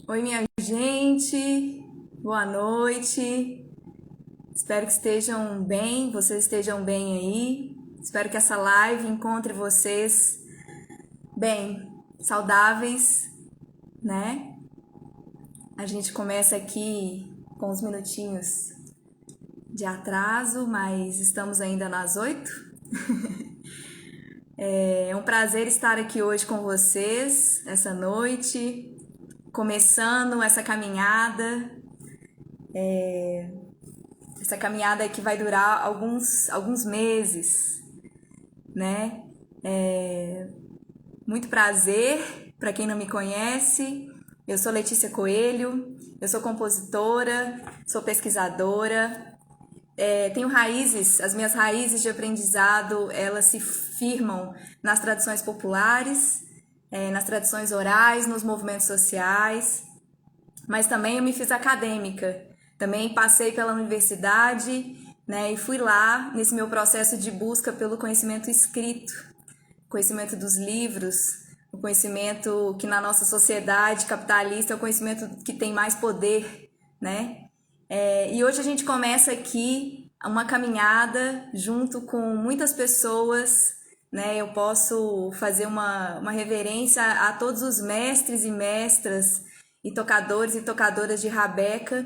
Oi, minha gente, boa noite. Espero que estejam bem, vocês estejam bem aí. Espero que essa live encontre vocês bem, saudáveis, né? A gente começa aqui com uns minutinhos de atraso, mas estamos ainda nas 8. É um prazer estar aqui hoje com vocês, essa noite, começando essa caminhada que vai durar alguns meses, né? Muito prazer, para quem não me conhece, eu sou Letícia Coelho, eu sou compositora, sou pesquisadora, tenho raízes, as minhas raízes de aprendizado, elas se firmam nas tradições populares, nas tradições orais, nos movimentos sociais, mas também eu me fiz acadêmica, também passei pela universidade, né, e fui lá nesse meu processo de busca pelo conhecimento escrito, conhecimento dos livros, o conhecimento que na nossa sociedade capitalista é o conhecimento que tem mais poder, né? E hoje a gente começa aqui uma caminhada junto com muitas pessoas, né? Eu posso fazer uma reverência a todos os mestres e mestras e tocadores e tocadoras de rabeca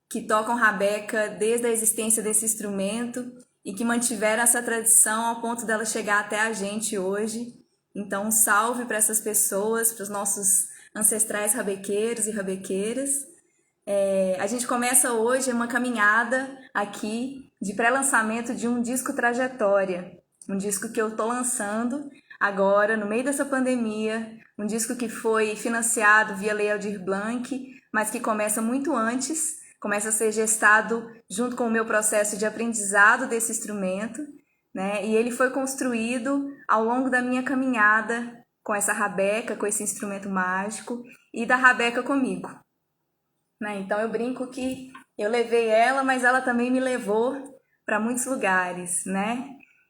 que tocam rabeca desde a existência desse instrumento e que mantiveram essa tradição ao ponto dela chegar até a gente hoje. Então, um salve para essas pessoas, para os nossos ancestrais rabequeiros e rabequeiras. A gente começa hoje uma caminhada aqui de pré-lançamento de um disco Trajetória, um disco que eu estou lançando agora, no meio dessa pandemia, um disco que foi financiado via Lei Aldir Blanc, mas que começa muito antes, começa a ser gestado junto com o meu processo de aprendizado desse instrumento, né? E ele foi construído ao longo da minha caminhada com essa rabeca, com esse instrumento mágico e da rabeca comigo, né? Então eu brinco que eu levei ela, mas ela também me levou para muitos lugares, né?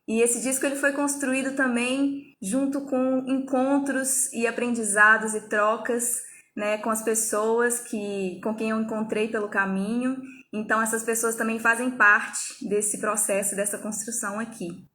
E esse disco ele foi construído também junto com encontros e aprendizados e trocas, né, com as pessoas com quem eu encontrei pelo caminho. Então essas pessoas também fazem parte desse processo, dessa construção aqui.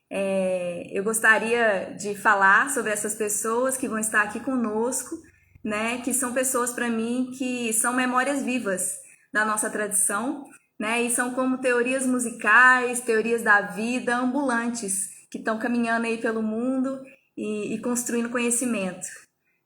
Eu gostaria de falar sobre essas pessoas que vão estar aqui conosco, né, que são pessoas para mim que são memórias vivas da nossa tradição, né, e são como teorias musicais, teorias da vida ambulantes que estão caminhando aí pelo mundo e construindo conhecimento,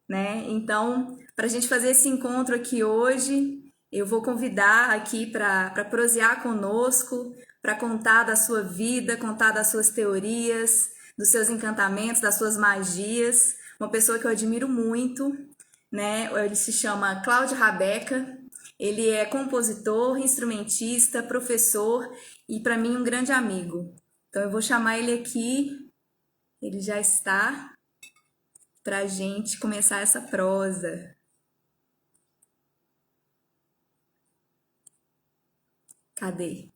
né? Então, para a gente fazer esse encontro aqui hoje, eu vou convidar aqui para prosear conosco, para contar da sua vida, contar das suas teorias, dos seus encantamentos, das suas magias. Uma pessoa que eu admiro muito, né? Ele se chama Cláudio Rabeca. Ele é compositor, instrumentista, professor e para mim um grande amigo. Então eu vou chamar ele aqui. Ele já está para a gente começar essa prosa. Cadê?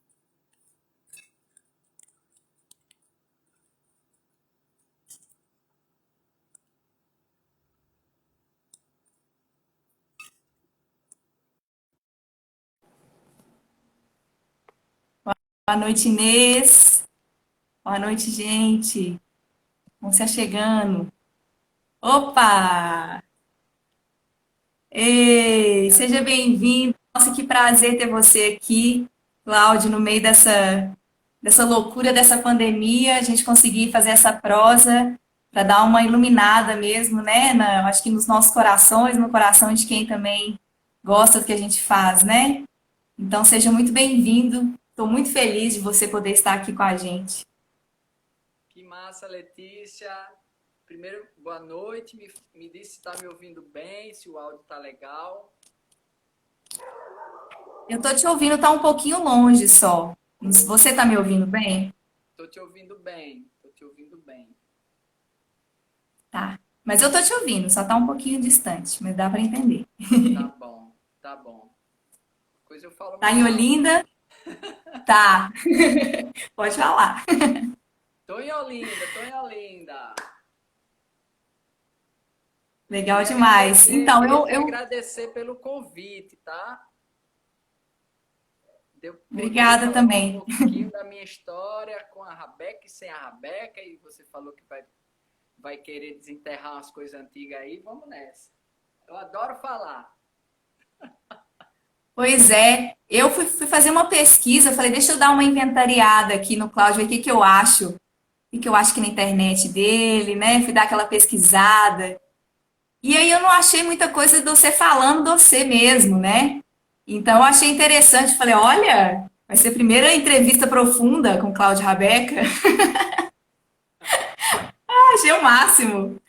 Boa noite, Inês. Boa noite, gente. Vamos se achegando. Opa! Ei, seja bem-vindo. Nossa, que prazer ter você aqui, Cláudio, no meio dessa loucura dessa pandemia, a gente conseguir fazer essa prosa para dar uma iluminada mesmo, né? Acho que nos nossos corações, no coração de quem também gosta do que a gente faz, né? Então, seja muito bem-vindo. Estou muito feliz de você poder estar aqui com a gente. Que massa, Letícia. Primeiro, boa noite. Me diz se está me ouvindo bem, se o áudio está legal. Eu estou te ouvindo, tá um pouquinho longe só. Você está me ouvindo bem? Estou te ouvindo bem, estou te ouvindo bem. Tá. Mas eu tô te ouvindo, só tá um pouquinho distante, mas dá para entender. Tá bom, tá bom. Coisa eu falo Tá em mais alto. Olinda? Tá. Pode falar. Tô em Olinda, tô em Olinda. Legal Queria demais. agradecer, Então, queria te eu agradecer pelo convite, tá? De eu poder obrigada falar um também. pouquinho da minha história com a Rabeca e sem a Rabeca, e você falou que vai querer desenterrar umas coisas antigas aí, vamos nessa. Eu adoro falar. Pois é, eu fui fazer uma pesquisa, falei, deixa eu dar uma inventariada aqui no Cláudio, ver o que que eu acho, o que que eu acho aqui na internet dele, né? Fui dar aquela pesquisada. E aí eu não achei muita coisa de você falando de você mesmo, né? Então eu achei interessante, falei, olha, vai ser a primeira entrevista profunda com Cláudio Rabeca. Achei o máximo.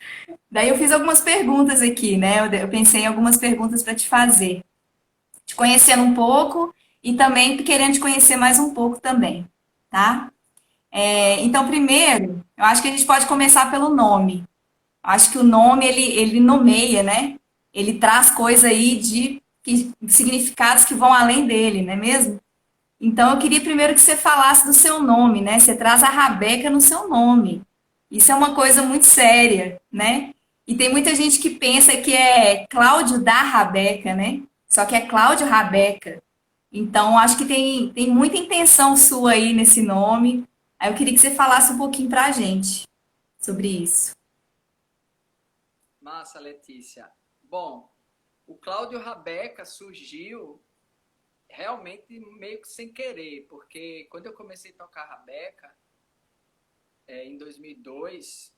Daí eu fiz algumas perguntas aqui, né? Eu pensei em algumas perguntas para te fazer. Te conhecendo um pouco e também querendo te conhecer mais um pouco também, tá? Massa. Então, primeiro, eu acho que a gente pode começar pelo nome. Eu acho que o nome, ele nomeia, né? Ele traz coisa aí de significados que vão além dele, não é mesmo? Então, eu queria primeiro que você falasse do seu nome, né? Você traz a Rabeca no seu nome. Isso é uma coisa muito séria, né? E tem muita gente que pensa que é Cláudio da Rabeca, né? Só que é Cláudio Rabeca. Então, acho que tem muita intenção sua aí nesse nome. Aí eu queria que você falasse um pouquinho pra gente sobre isso. Massa, Letícia. Bom, o Cláudio Rabeca surgiu realmente meio que sem querer, porque quando eu comecei a tocar Rabeca, em 2002,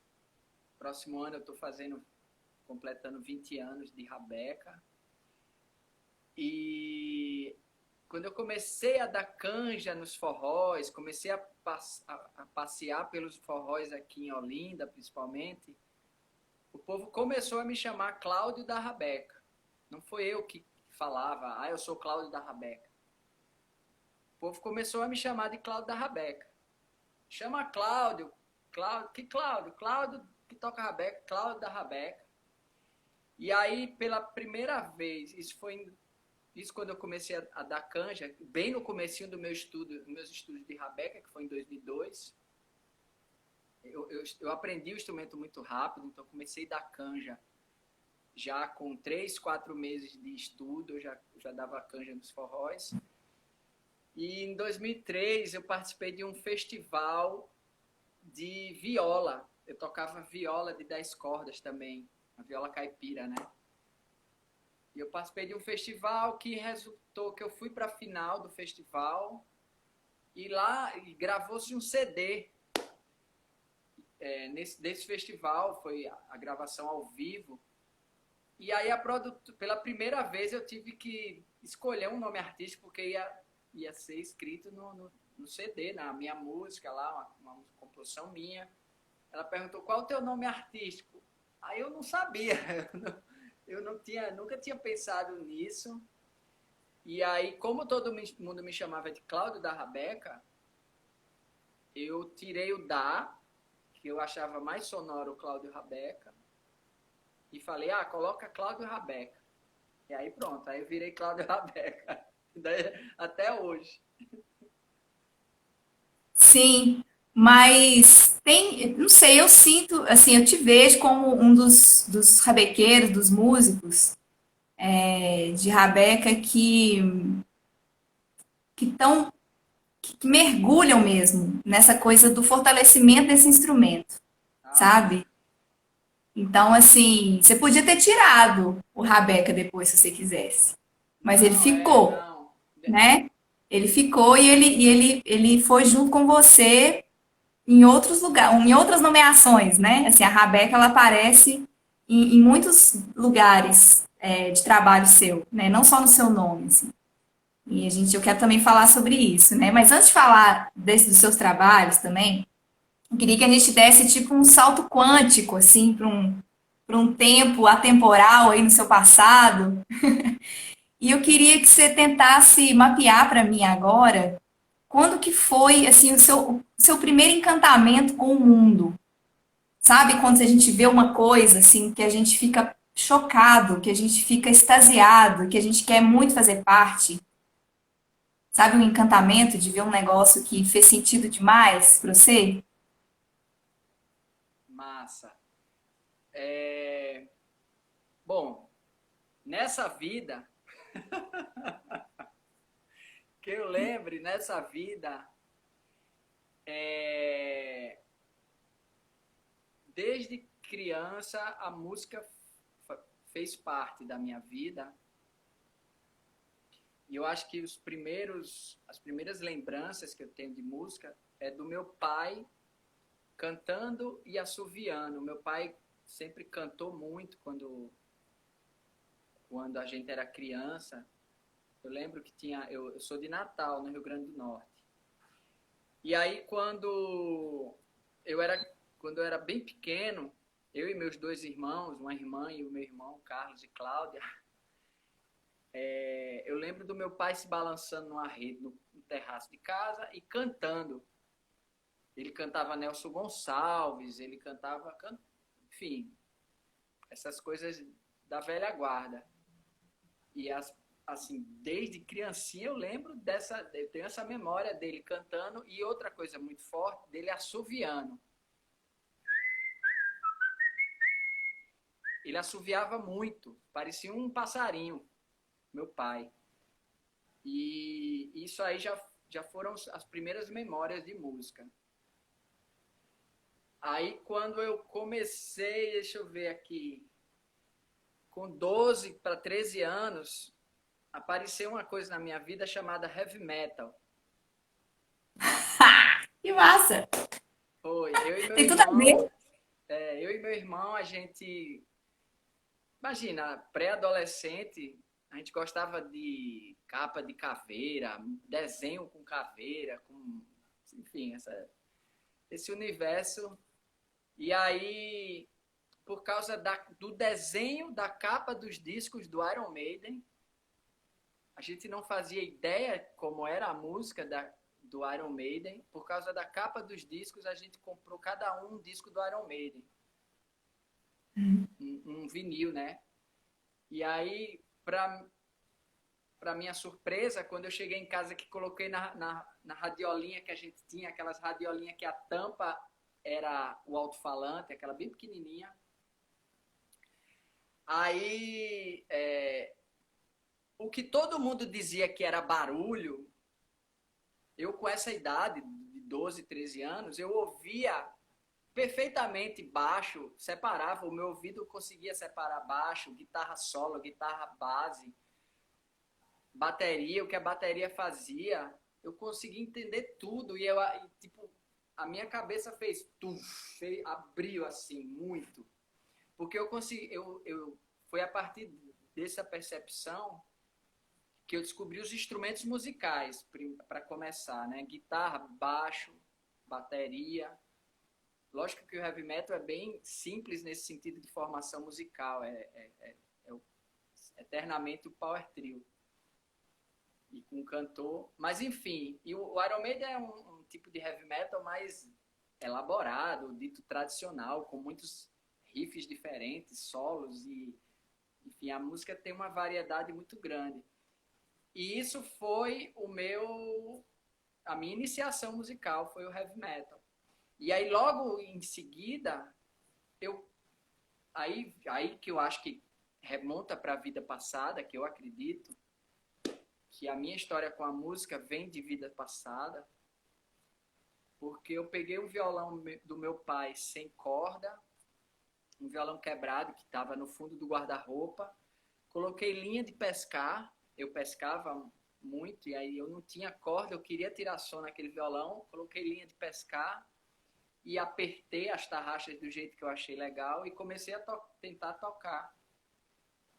próximo ano eu estou completando 20 anos de Rabeca, e quando eu comecei a dar canja nos forróis, comecei a passear pelos forróis aqui em Olinda, principalmente, o povo começou a me chamar Cláudio da Rabeca. Não foi eu que falava, eu sou Cláudio da Rabeca. O povo começou a me chamar de Cláudio da Rabeca. Chama Cláudio, Cláudio? Cláudio que toca Rabeca, Cláudio da Rabeca. E aí, pela primeira vez, isso quando eu comecei a dar canja, bem no comecinho dos meus estudos de Rabeca, que foi em 2002. Eu aprendi o instrumento muito rápido, então comecei a dar canja já com 3, 4 meses de estudo, eu já dava canja nos forróis. E em 2003 eu participei de um festival de viola. Eu tocava viola de 10 cordas também, a viola caipira, né? E eu participei de um festival que resultou que eu fui para a final do festival e lá gravou-se um CD. Desse festival, foi a gravação ao vivo. E aí pela primeira vez eu tive que escolher um nome artístico, porque ia ser escrito no CD, na minha música lá, uma composição minha. Ela perguntou, qual é o teu nome artístico? Aí eu não sabia, nunca tinha pensado nisso. E aí, como todo mundo me chamava de Cláudio da Rabeca, eu tirei o da, que eu achava mais sonoro o Cláudio Rabeca, e falei, coloca Cláudio Rabeca. E aí pronto, aí eu virei Cláudio Rabeca, até hoje. Sim, mas tem, não sei, eu sinto, assim, eu te vejo como um dos rabequeiros, dos músicos de Rabeca que que mergulham mesmo nessa coisa do fortalecimento desse instrumento, sabe? Massa. Então, assim, você podia ter tirado o Rabeca depois, se você quisesse, mas ele Não, ficou, não. né? Ele ficou e ele foi junto com você em outros lugares, em outras nomeações, né? Assim, a Rabeca ela aparece em muitos lugares de trabalho seu, né? Não só no seu nome, assim. E eu quero também falar sobre isso, né? Mas antes de falar dos seus trabalhos também, eu queria que a gente desse tipo um salto quântico, assim, para um tempo atemporal aí no seu passado. E eu queria que você tentasse mapear para mim agora quando que foi assim o seu primeiro encantamento com o mundo. Sabe quando a gente vê uma coisa assim que a gente fica chocado, que a gente fica extasiado, que a gente quer muito fazer parte? Sabe um encantamento de ver um negócio que fez sentido demais para você? Massa. É, Bom, nessa vida, que eu lembre, nessa vida, desde criança, a música fez parte da minha vida. E eu acho que as primeiras lembranças que eu tenho de música é do meu pai cantando e assoviando. Meu pai sempre cantou muito quando a gente era criança. Eu lembro que eu sou de Natal, no Rio Grande do Norte. E aí, quando eu era bem pequeno, eu e meus 2 irmãos, uma irmã e o meu irmão, Carlos e Cláudia, eu lembro do meu pai se balançando numa rede, no terraço de casa e cantando. Ele cantava Nelson Gonçalves, ele cantava, enfim, essas coisas da velha guarda. E assim, desde criancinha eu lembro eu tenho essa memória dele cantando e outra coisa muito forte, dele assoviando. Ele assoviava muito, parecia um passarinho, meu pai. E isso aí já foram as primeiras memórias de música. Aí quando eu comecei, deixa eu ver aqui, com 12 para 13 anos, apareceu uma coisa na minha vida chamada heavy metal. Que massa! Foi, Tem tudo a ver. eu e meu irmão, a gente, imagina, pré-adolescente, a gente gostava de capa de caveira, desenho com caveira, enfim, esse universo. E aí, por causa do desenho da capa dos discos do Iron Maiden, a gente não fazia ideia como era a música do Iron Maiden. Por causa da capa dos discos, a gente comprou cada um disco do Iron Maiden. Um vinil, né? E aí, para minha surpresa, quando eu cheguei em casa, que coloquei na radiolinha que a gente tinha, aquelas radiolinhas que a tampa era o alto-falante, aquela bem pequenininha. Aí, o que todo mundo dizia que era barulho, eu com essa idade, de 12, 13 anos, eu ouvia perfeitamente baixo, separava, o meu ouvido conseguia separar baixo, guitarra solo, guitarra base, bateria, o que a bateria fazia, eu conseguia entender tudo e tipo, a minha cabeça fez abriu assim muito, porque eu consegui, foi a partir dessa percepção que eu descobri os instrumentos musicais para começar, né? Guitarra, baixo, bateria. Lógico que o heavy metal é bem simples nesse sentido de formação musical, eternamente o power trio e com um cantor, mas enfim, e o Iron Maiden é um tipo de heavy metal mais elaborado, dito tradicional, com muitos riffs diferentes, solos e enfim, a música tem uma variedade muito grande. E isso foi a minha iniciação musical, foi o heavy metal. E aí logo em seguida, aí que eu acho que remonta para a vida passada, que eu acredito que a minha história com a música vem de vida passada, porque eu peguei um violão do meu pai sem corda, um violão quebrado que estava no fundo do guarda-roupa, coloquei linha de pescar, eu pescava muito e aí eu não tinha corda, eu queria tirar som naquele violão, coloquei linha de pescar e apertei as tarraxas do jeito que eu achei legal e comecei a tentar tocar.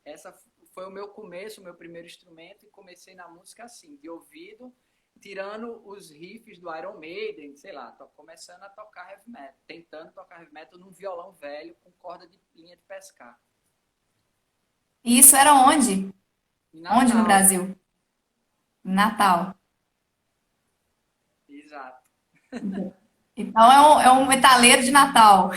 Essa foi o meu começo, o meu primeiro instrumento, e comecei na música assim, de ouvido, tirando os riffs do Iron Maiden, sei lá, começando a tocar heavy metal, tentando tocar heavy metal num violão velho com corda de linha de pescar. E isso era onde? Em Onde no Natal. Brasil? Em Natal. Exato. Então é um metaleiro de Natal.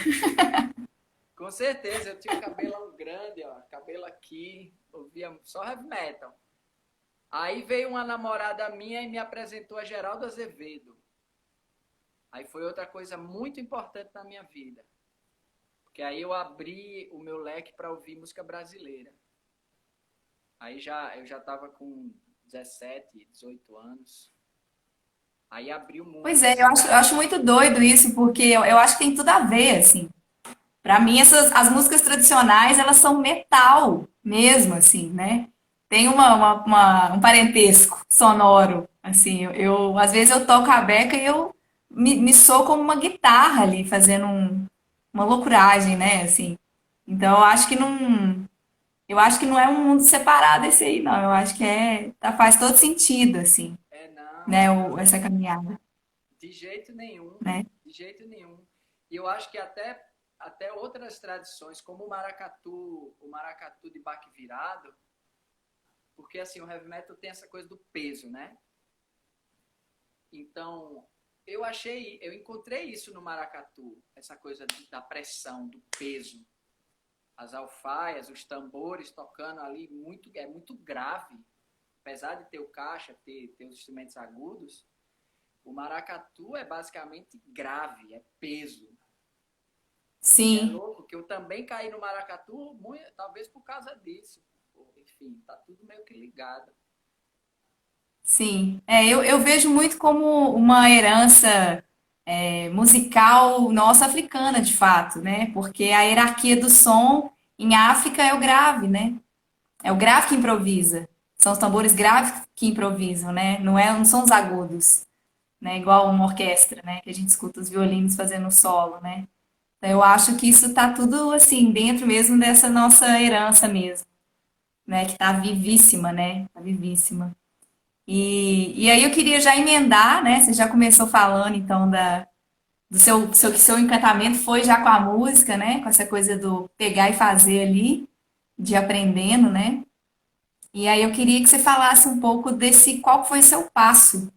Com certeza, eu tinha um cabelão grande, ó, cabelo aqui, ouvia só heavy metal. Aí veio uma namorada minha e me apresentou a Geraldo Azevedo. Aí foi outra coisa muito importante na minha vida. Porque aí eu abri o meu leque para ouvir música brasileira. Eu já estava com 17, 18 anos. Aí abriu muito, Pois é, assim. eu acho muito doido isso, porque eu acho que tem tudo a ver, assim. Pra mim, as músicas tradicionais, elas são metal mesmo, assim, né? Tem um parentesco sonoro, assim. Às vezes eu toco a beca e eu me sou como uma guitarra ali, fazendo uma loucuragem, né, assim. Então, eu acho que não é um mundo separado esse aí, não. Eu acho que faz todo sentido, assim, Não, né, essa caminhada, de jeito nenhum, né? de jeito nenhum. E eu acho que até outras tradições, como o maracatu de baque virado, porque assim, o heavy metal tem essa coisa do peso, né? Então, eu encontrei isso no maracatu, essa coisa da pressão, do peso. As alfaias, os tambores tocando ali, é muito grave. Apesar de ter o caixa, ter os instrumentos agudos, o maracatu é basicamente grave, é peso. E é Sim. louco que eu também caí no maracatu, talvez por causa disso. Enfim, tá tudo meio que ligado. Sim, eu vejo muito como uma herança musical nossa africana, de fato, né? Porque a hierarquia do som em África é o grave, né? É o grave que improvisa. São os tambores graves que improvisam, né? Não são os agudos, né? Igual uma orquestra, né? Que a gente escuta os violinos fazendo solo, né? Então, eu acho que isso tá tudo assim dentro mesmo dessa nossa herança mesmo, né? Que tá vivíssima, né? Tá vivíssima. E aí eu queria já emendar, né? Você já começou falando então que seu encantamento foi já com a música, né? Com essa coisa do pegar e fazer ali, de aprendendo, né? E aí eu queria que você falasse um pouco desse qual foi o seu passo,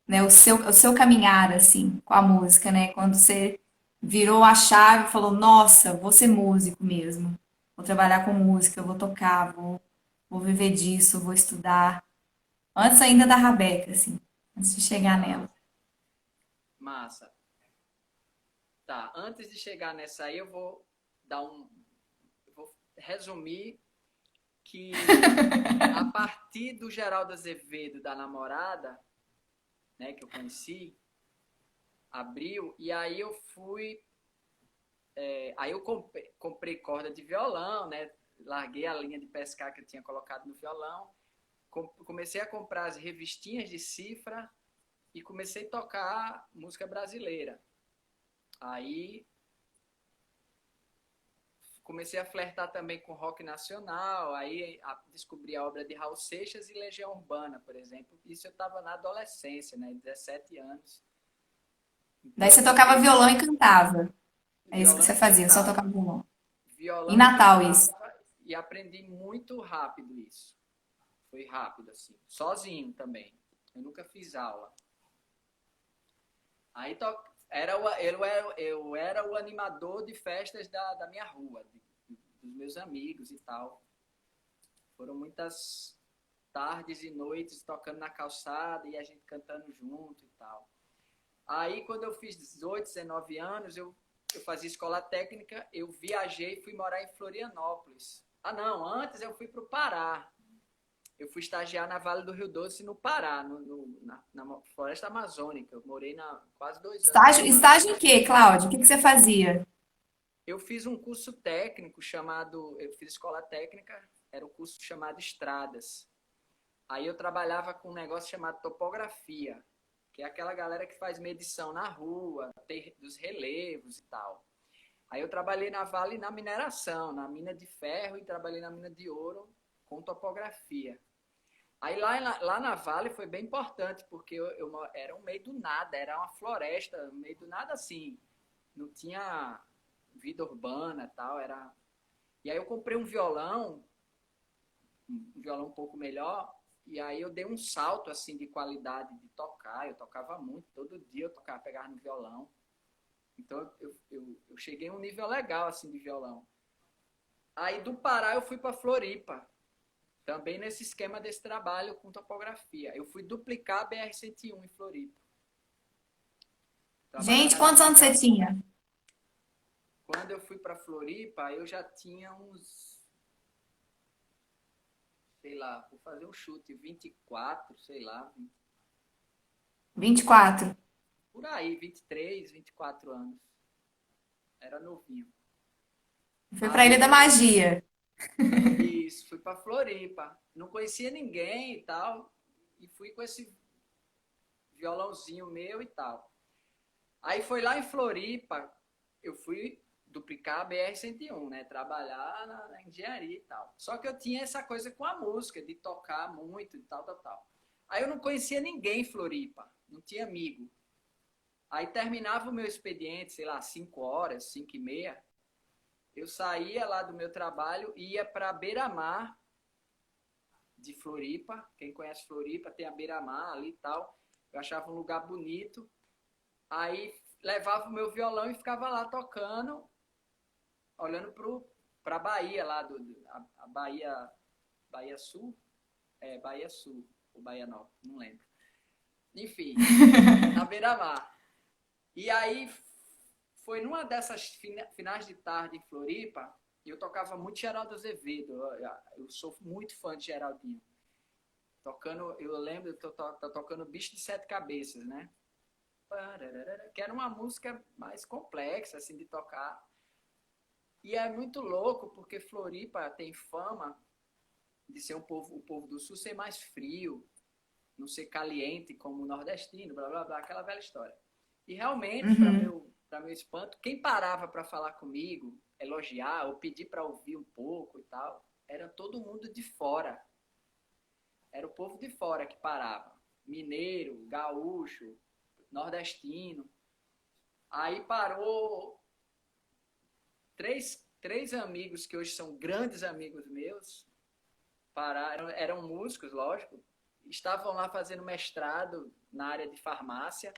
né? O seu caminhar assim com a música, né? Quando você virou a chave e falou, nossa, vou ser músico mesmo. Vou trabalhar com música, vou tocar, vou viver disso, vou estudar. Antes ainda da Rabeca, assim, antes de chegar nela. Massa. Tá, antes de chegar nessa aí, eu vou resumir que a partir do Geraldo Azevedo, da namorada, né, que eu conheci, abriu, e aí eu fui, aí eu comprei corda de violão, né, larguei a linha de pescar que eu tinha colocado no violão, comecei a comprar as revistinhas de cifra e comecei a tocar música brasileira. Aí comecei a flertar também com rock nacional, aí descobri a obra de Raul Seixas e Legião Urbana, por exemplo. Isso eu estava na adolescência, né, 17 anos. Daí Então eu você tocava fiquei violão e cantava. É isso que violão você e fazia, só tocava cantava, violão. Em violão e Natal, isso. cantava e aprendi muito rápido isso. Foi rápido assim, sozinho também. Eu nunca fiz aula. Aí eu era o animador de festas da minha rua, dos meus amigos e tal. Foram muitas tardes e noites tocando na calçada e a gente cantando junto e tal. Aí, quando eu fiz 18, 19 anos, eu fazia escola técnica, eu viajei e fui morar em Florianópolis. Ah, não, antes eu fui para o Pará. Eu fui estagiar na Vale do Rio Doce, no Pará, na Floresta Amazônica. Eu morei quase 2 anos Estágio, lá. estágio em quê, Cláudio? O que que você fazia? Eu fiz um curso técnico eu fiz escola técnica, era um curso chamado Estradas. Aí eu trabalhava com um negócio chamado topografia, que é aquela galera que faz medição na rua, dos relevos e tal. Aí eu trabalhei na Vale na mineração, na mina de ferro e trabalhei na mina de ouro com topografia. Aí lá na Vale foi bem importante, porque eu era um meio do nada, era uma floresta, um meio do nada assim. Não tinha vida urbana e tal, era... E aí eu comprei um violão um pouco melhor, e aí eu dei um salto assim de qualidade de tocar, eu tocava muito, todo dia eu tocava, pegava no violão. Então eu cheguei a um nível legal assim de violão. Aí do Pará eu fui para Floripa, também nesse esquema desse trabalho com topografia. Eu fui duplicar a BR-101 em Floripa. Trabalhar Gente, nessa quantos anos você estrada. tinha? quando eu fui para Floripa, eu já tinha uns, sei lá, vou fazer um chute, 24, sei lá, 24. por aí, 23, 24 anos. Era novinho. Foi pra Ilha da Aí, Magia. isso, fui para Floripa. Não conhecia ninguém e tal. E fui com esse violãozinho meu e tal. Aí foi lá em Floripa, eu fui duplicar a BR-101, né? Trabalhar na engenharia e tal. Só que eu tinha essa coisa com a música, de tocar muito e tal, tal, tal. Aí eu não conhecia ninguém em Floripa, não tinha amigo. Aí terminava o meu expediente, sei lá, 5 horas, 5 e meia. Eu saía lá do meu trabalho e ia para Beira-Mar de Floripa. Quem conhece Floripa tem a Beira-Mar ali e tal. Eu achava um lugar bonito. Aí levava o meu violão e ficava lá tocando, olhando para a Bahia lá, a Bahia, Bahia Sul, Bahia Sul, ou Bahia Norte, não lembro. Enfim, na beira-mar. E aí foi numa dessas finais de tarde em Floripa, eu tocava muito Geraldo Azevedo, eu sou muito fã de Geraldinho. Tocando, eu lembro, eu tô tocando Bicho de Sete Cabeças, né? Que era uma música mais complexa, assim, de tocar. E é muito louco, porque Floripa tem fama de ser o povo do Sul ser mais frio, não ser caliente como o nordestino, blá, blá, blá, aquela velha história. E realmente, Uhum. para meu espanto, quem parava para falar comigo, elogiar ou pedir para ouvir um pouco e tal, era todo mundo de fora. Era o povo de fora que parava. Mineiro, gaúcho, nordestino. Aí parou três amigos que hoje são grandes amigos meus, pararam, eram músicos, lógico, estavam lá fazendo mestrado na área de farmácia,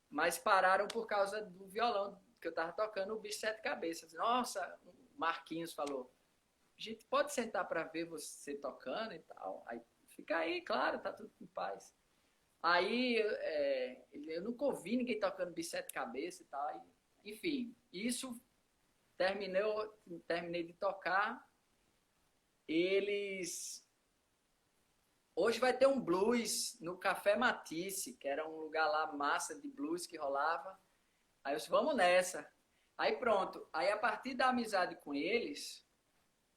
mas pararam por causa do violão que eu estava tocando, o Bicho Sete Cabeças. Nossa, o Marquinhos falou, a gente pode sentar para ver você tocando e tal? Aí, fica aí, claro, tá tudo em paz. Aí, eu nunca ouvi ninguém tocando Bicho Sete Cabeças e tal. Enfim, isso terminei de tocar. Eles... Hoje vai ter um blues no Café Matisse, que era um lugar lá massa de blues que rolava. Aí eu disse, vamos nessa. Aí pronto. Aí a partir da amizade com eles,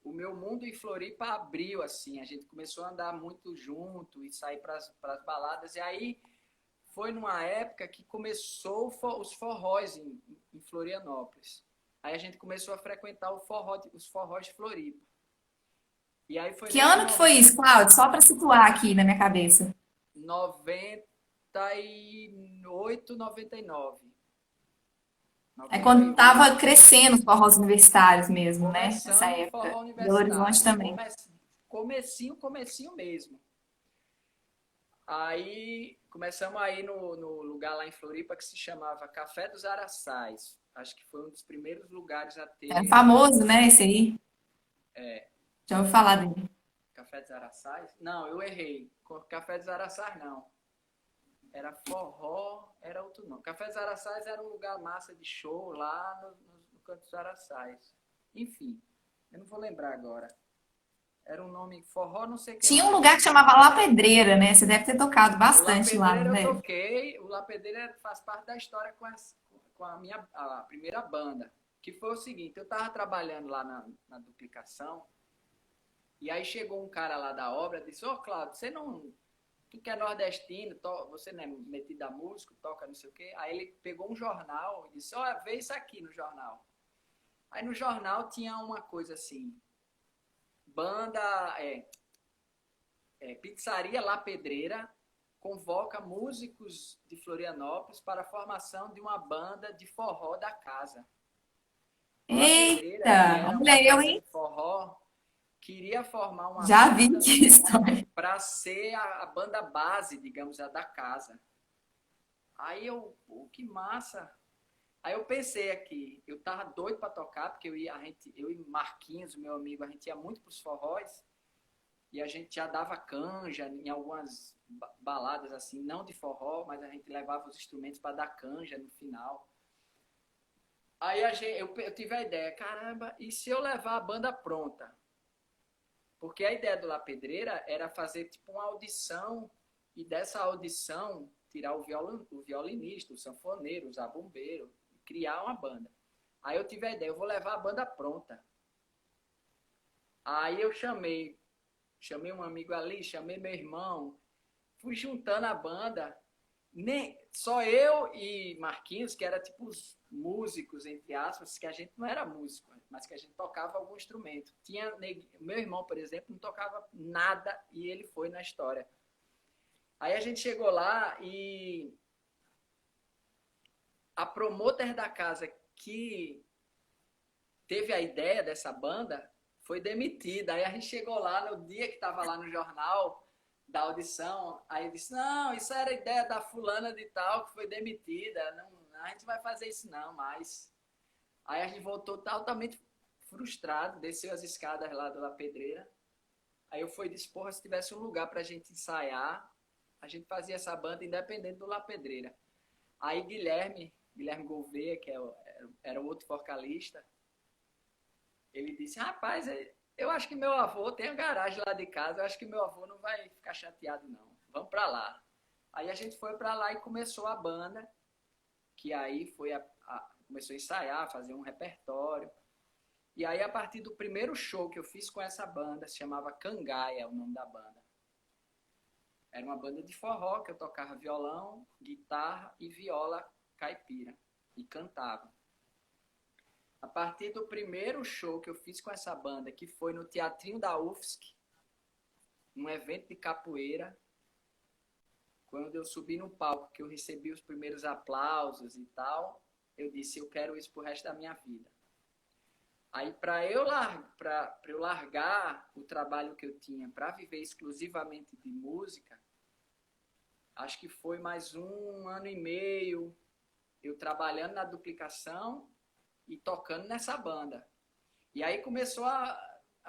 o meu mundo em Floripa abriu, assim. A gente começou a andar muito junto e sair para as baladas. E aí foi numa época que começou os forróis em Florianópolis. Aí a gente começou a frequentar os forróis de Floripa. E aí foi Que nesse ano que foi momento, isso, Cláudio? Só para situar aqui na minha cabeça. 98, 99. É quando 98. tava crescendo os forrós universitários mesmo, né? Nessa Começando o época. forró Belo Horizonte universitário. também. Comecinho mesmo. Aí começamos aí no lugar lá em Floripa que se chamava Café dos Araçais. Acho que foi um dos primeiros lugares a É ter famoso, né? Esse aí. Já ouvi falar dele. Café dos Araçais. Não, eu errei. Café dos Araçais não. Era forró, era outro nome. Café dos Araçais era um lugar massa de show lá no Canto dos Araçais. Enfim, eu não vou lembrar agora. Era um nome forró não sei o que Tinha um lá. lugar que chamava La Pedreira, né? Você deve ter tocado O La bastante lá, Pedreira não eu deve? toquei. O La Pedreira faz parte da história com a primeira banda. Que foi o seguinte, eu estava trabalhando lá na duplicação e aí chegou um cara lá da obra e disse, ô Cláudio, você não... Tu que é nordestino, você não é metido a músico, toca não sei o quê. Aí ele pegou um jornal e disse, olha, vê isso aqui no jornal. Aí no jornal tinha uma coisa assim, banda, Pizzaria La Pedreira convoca músicos de Florianópolis para a formação de uma banda de forró da casa. O La Pedreira, que Eita, era uma olha eu, casa hein? de forró, queria formar uma Já vi banda que história. para ser a banda base, digamos, a da casa. Aí eu, pô, que massa. Aí eu pensei aqui, eu tava doido para tocar, porque eu e Marquinhos, meu amigo, a gente ia muito pros forróis, e a gente já dava canja em algumas baladas assim, não de forró, mas a gente levava os instrumentos para dar canja no final. Aí eu tive a ideia, caramba, e se eu levar a banda pronta? Porque a ideia do La Pedreira era fazer tipo uma audição e dessa audição tirar o violinista, o sanfoneiro, o zabumbeiro, e criar uma banda. Aí eu tive a ideia, eu vou levar a banda pronta. Aí eu chamei um amigo ali, chamei meu irmão, fui juntando a banda, nem só eu e Marquinhos, que era tipo os músicos, entre aspas, que a gente não era músico, mas que a gente tocava algum instrumento. Meu irmão, por exemplo, não tocava nada e ele foi na história. Aí a gente chegou lá e a promotor da casa que teve a ideia dessa banda foi demitida. Aí a gente chegou lá no dia que estava lá no jornal da audição, aí disse, não, isso era ideia da fulana de tal que foi demitida, não, a gente vai fazer isso não, mas... Aí a gente voltou totalmente frustrado, desceu as escadas lá da Pedreira, aí eu fui e disse, porra, se tivesse um lugar pra gente ensaiar, a gente fazia essa banda independente do La Pedreira. Aí Guilherme Gouveia, que era o outro vocalista, ele disse, rapaz, eu acho que meu avô tem a garagem lá de casa, eu acho que meu avô não vai ficar chateado não, vamos pra lá. Aí a gente foi pra lá e começou a banda, que aí começou a ensaiar, fazer um repertório. E aí a partir do primeiro show que eu fiz com essa banda, se chamava Cangaia, o nome da banda. Era uma banda de forró que eu tocava violão, guitarra e viola caipira e cantava. A partir do primeiro show que eu fiz com essa banda, que foi no Teatrinho da UFSC, num evento de capoeira, quando eu subi no palco, que eu recebi os primeiros aplausos e tal, eu disse, eu quero isso pro resto da minha vida. Aí, para eu largar o trabalho que eu tinha para viver exclusivamente de música, acho que foi mais 1 ano e meio eu trabalhando na duplicação e tocando nessa banda. E aí começou a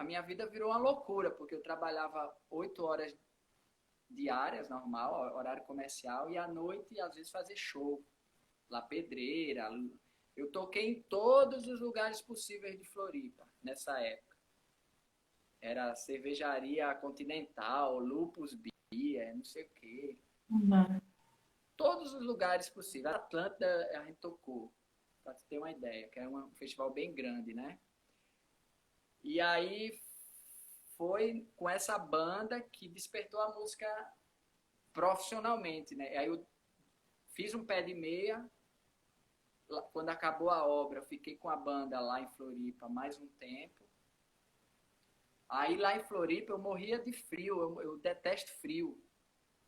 minha vida virou uma loucura, porque eu trabalhava 8 horas diárias, normal, horário comercial, e à noite, às vezes, fazer show. La Pedreira. Eu toquei em todos os lugares possíveis de Floripa, nessa época. Era cervejaria Continental, Lupus Beer, não sei o quê. Uhum. Todos os lugares possíveis. Atlântida a gente tocou, para você ter uma ideia, que é um festival bem grande, né? E aí foi com essa banda que despertou a música profissionalmente, né? Aí eu fiz um pé de meia. Quando acabou a obra, eu fiquei com a banda lá em Floripa mais um tempo. Aí lá em Floripa eu morria de frio, eu detesto frio.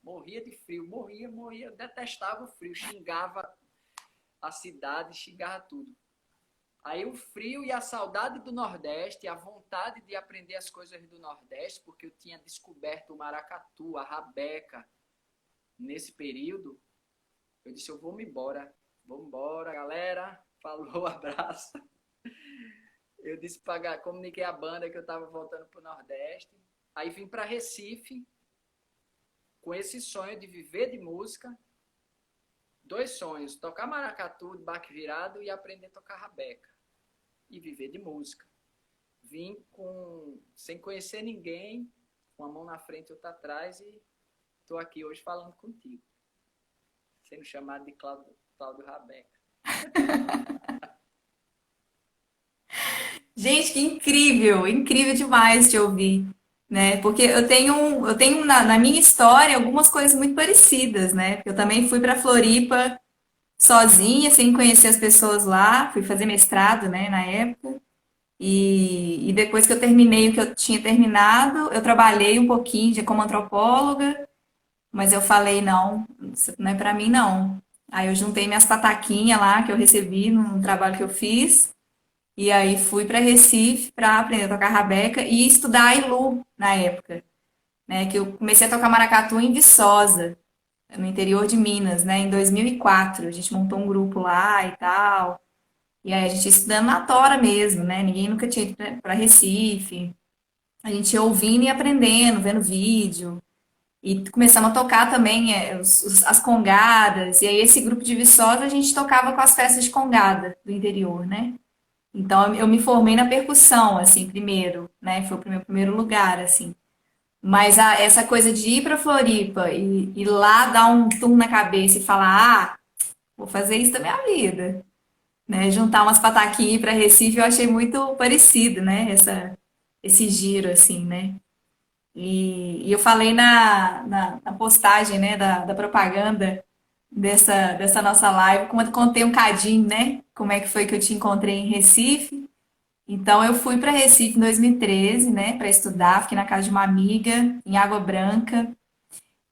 Morria de frio, morria, eu detestava o frio, xingava a cidade, xingava tudo. Aí o frio e a saudade do Nordeste, a vontade de aprender as coisas do Nordeste, porque eu tinha descoberto o maracatu, a rabeca, nesse período, eu disse, eu vou me embora. Vamos embora, galera. Falou, abraço. Eu disse, comuniquei a banda que eu estava voltando para o Nordeste. Aí vim para Recife, com esse sonho de viver de música. 2 sonhos, tocar maracatu de baque virado e aprender a tocar rabeca. E viver de música. Vim sem conhecer ninguém, com a mão na frente e outra atrás, e estou aqui hoje falando contigo. Sendo chamado de Cláudio Rabeca. Gente, que incrível, incrível demais de ouvir, né? Porque eu tenho na minha história algumas coisas muito parecidas, né? Porque eu também fui para Floripa sozinha, sem conhecer as pessoas lá, fui fazer mestrado, né, na época. E depois que eu terminei o que eu tinha terminado, eu trabalhei um pouquinho como antropóloga, mas eu falei, não, isso não é para mim, não. Aí eu juntei minhas pataquinhas lá que eu recebi no trabalho que eu fiz. E aí fui para Recife para aprender a tocar rabeca e estudar Ailu na época, né? Que eu comecei a tocar maracatu em Viçosa, no interior de Minas, né? Em 2004, a gente montou um grupo lá e tal. E aí a gente ia estudando na tora mesmo, né? Ninguém nunca tinha ido para Recife. A gente ia ouvindo e aprendendo, vendo vídeo. E começamos a tocar também as congadas. E aí, esse grupo de Viçosa, a gente tocava com as festas de congada do interior, né? Então, eu me formei na percussão, assim, primeiro, né? Foi o meu primeiro lugar, assim. Mas essa coisa de ir para Floripa e lá dar um tum na cabeça e falar, vou fazer isso da minha vida, né? Juntar umas pataquinhas para Recife, eu achei muito parecido, né? Esse giro, assim, né? E eu falei na postagem, né, da propaganda dessa nossa live, como contei um cadinho, né? Como é que foi que eu te encontrei em Recife. Então, eu fui para Recife em 2013, né, para estudar, fiquei na casa de uma amiga, em Água Branca.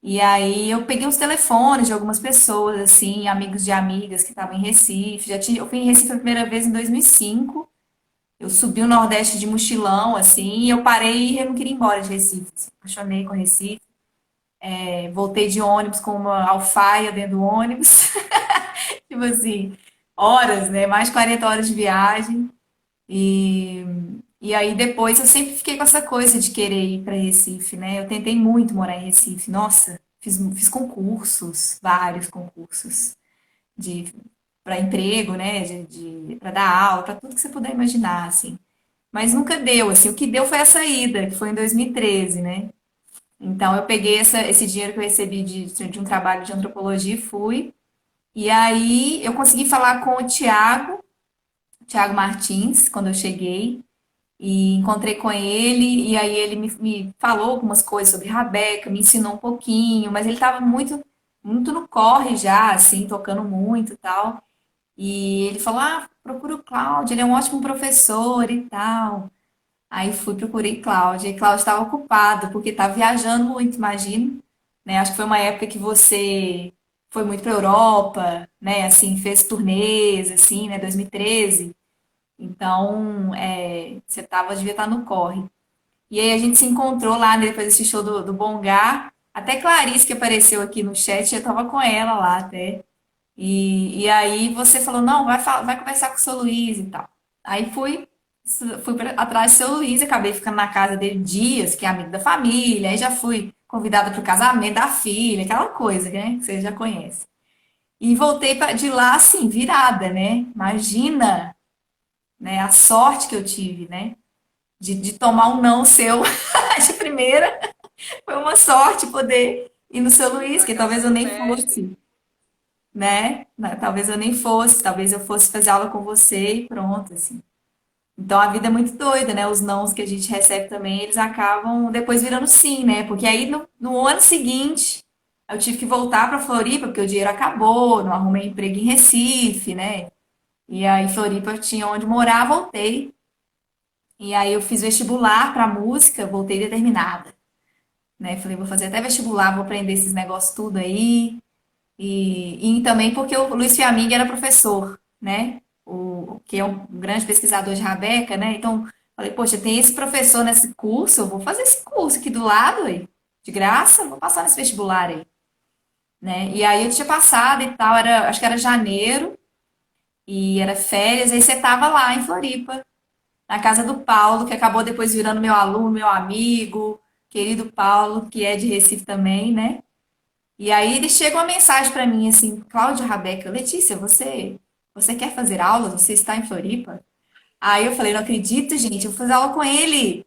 E aí eu peguei os telefones de algumas pessoas, assim, amigos de amigas que estavam em Recife. Eu fui em Recife a primeira vez em 2005. Eu subi o Nordeste de mochilão, assim, e eu parei e eu não queria ir embora de Recife. Me apaixonei com Recife. Voltei de ônibus com uma alfaia dentro do ônibus. Tipo assim, horas, né? Mais de 40 horas de viagem. E, e aí depois eu sempre fiquei com essa coisa de querer ir para Recife, né? Eu tentei muito morar em Recife. Nossa, fiz concursos, vários concursos de para emprego, né? Para dar aula, para tudo que você puder imaginar, assim. Mas nunca deu, assim. O que deu foi a saída, que foi em 2013, né? Então eu peguei esse dinheiro que eu recebi de um trabalho de antropologia e fui. E aí eu consegui falar com o Tiago Martins, quando eu cheguei. E encontrei com ele, e aí ele me falou algumas coisas sobre Rabeca, me ensinou um pouquinho, mas ele estava muito no corre já, assim, tocando muito e tal. E ele falou: Ah, procura o Cláudio, ele é um ótimo professor e tal. Aí fui, procurei Cláudio, e Cláudio estava ocupado, porque estava viajando muito, imagino, né? Acho que foi uma época que você foi muito para Europa, né? Assim, fez turnês, assim, né? 2013. Então, você devia estar no corre. E aí a gente se encontrou lá, né, depois desse show do Bongá. Até Clarice, que apareceu aqui no chat, eu estava com ela lá até. E aí você falou, não, vai conversar com o seu Luiz e tal. Aí fui atrás do seu Luiz, acabei ficando na casa dele dias, que é amigo da família. Aí já fui convidada para o casamento da filha, aquela coisa, né, que você já conhece. E voltei de lá, assim, virada, né? Imagina, né, a sorte que eu tive, né? De tomar um não seu de primeira. Foi uma sorte poder ir no seu Ir Luiz, para que casa talvez eu do nem mestre. fosse, né? Talvez eu nem fosse, talvez eu fosse fazer aula com você e pronto, assim. Então a vida é muito doida, né? Os nãos que a gente recebe também, eles acabam depois virando sim, né? Porque aí no ano seguinte eu tive que voltar para Floripa, porque o dinheiro acabou, não arrumei emprego em Recife, né? E aí Floripa tinha onde morar, voltei. E aí eu fiz vestibular para música, voltei determinada, né? Falei, vou fazer até vestibular, vou aprender esses negócios tudo aí. E também porque o Luiz Fiaming era professor, né? Que é um grande pesquisador de Rabeca, né? Então, falei, poxa, tem esse professor nesse curso, eu vou fazer esse curso aqui do lado, aí, de graça, vou passar nesse vestibular aí, né? E aí eu tinha passado e tal, acho que era janeiro, e era férias, aí você tava lá em Floripa, na casa do Paulo, que acabou depois virando meu aluno, meu amigo, querido Paulo, que é de Recife também, né? E aí ele chega uma mensagem para mim assim, Cláudia Rabeca, Letícia, você quer fazer aula? Você está em Floripa? Aí eu falei, não acredito, gente, eu vou fazer aula com ele.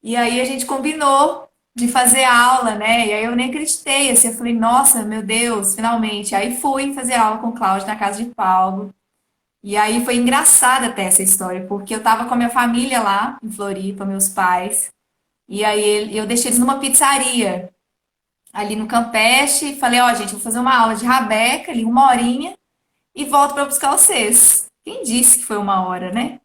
E aí a gente combinou de fazer aula, né? E aí eu nem acreditei, assim, eu falei, nossa, meu Deus, finalmente. Aí fui fazer aula com o Cláudio na casa de Paulo. E aí foi engraçada até essa história, porque eu tava com a minha família lá em Floripa, meus pais. E aí eu deixei eles numa pizzaria ali no Campeche, e falei, ó, gente, vou fazer uma aula de rabeca ali, uma horinha, e volto para buscar vocês. Quem disse que foi uma hora, né?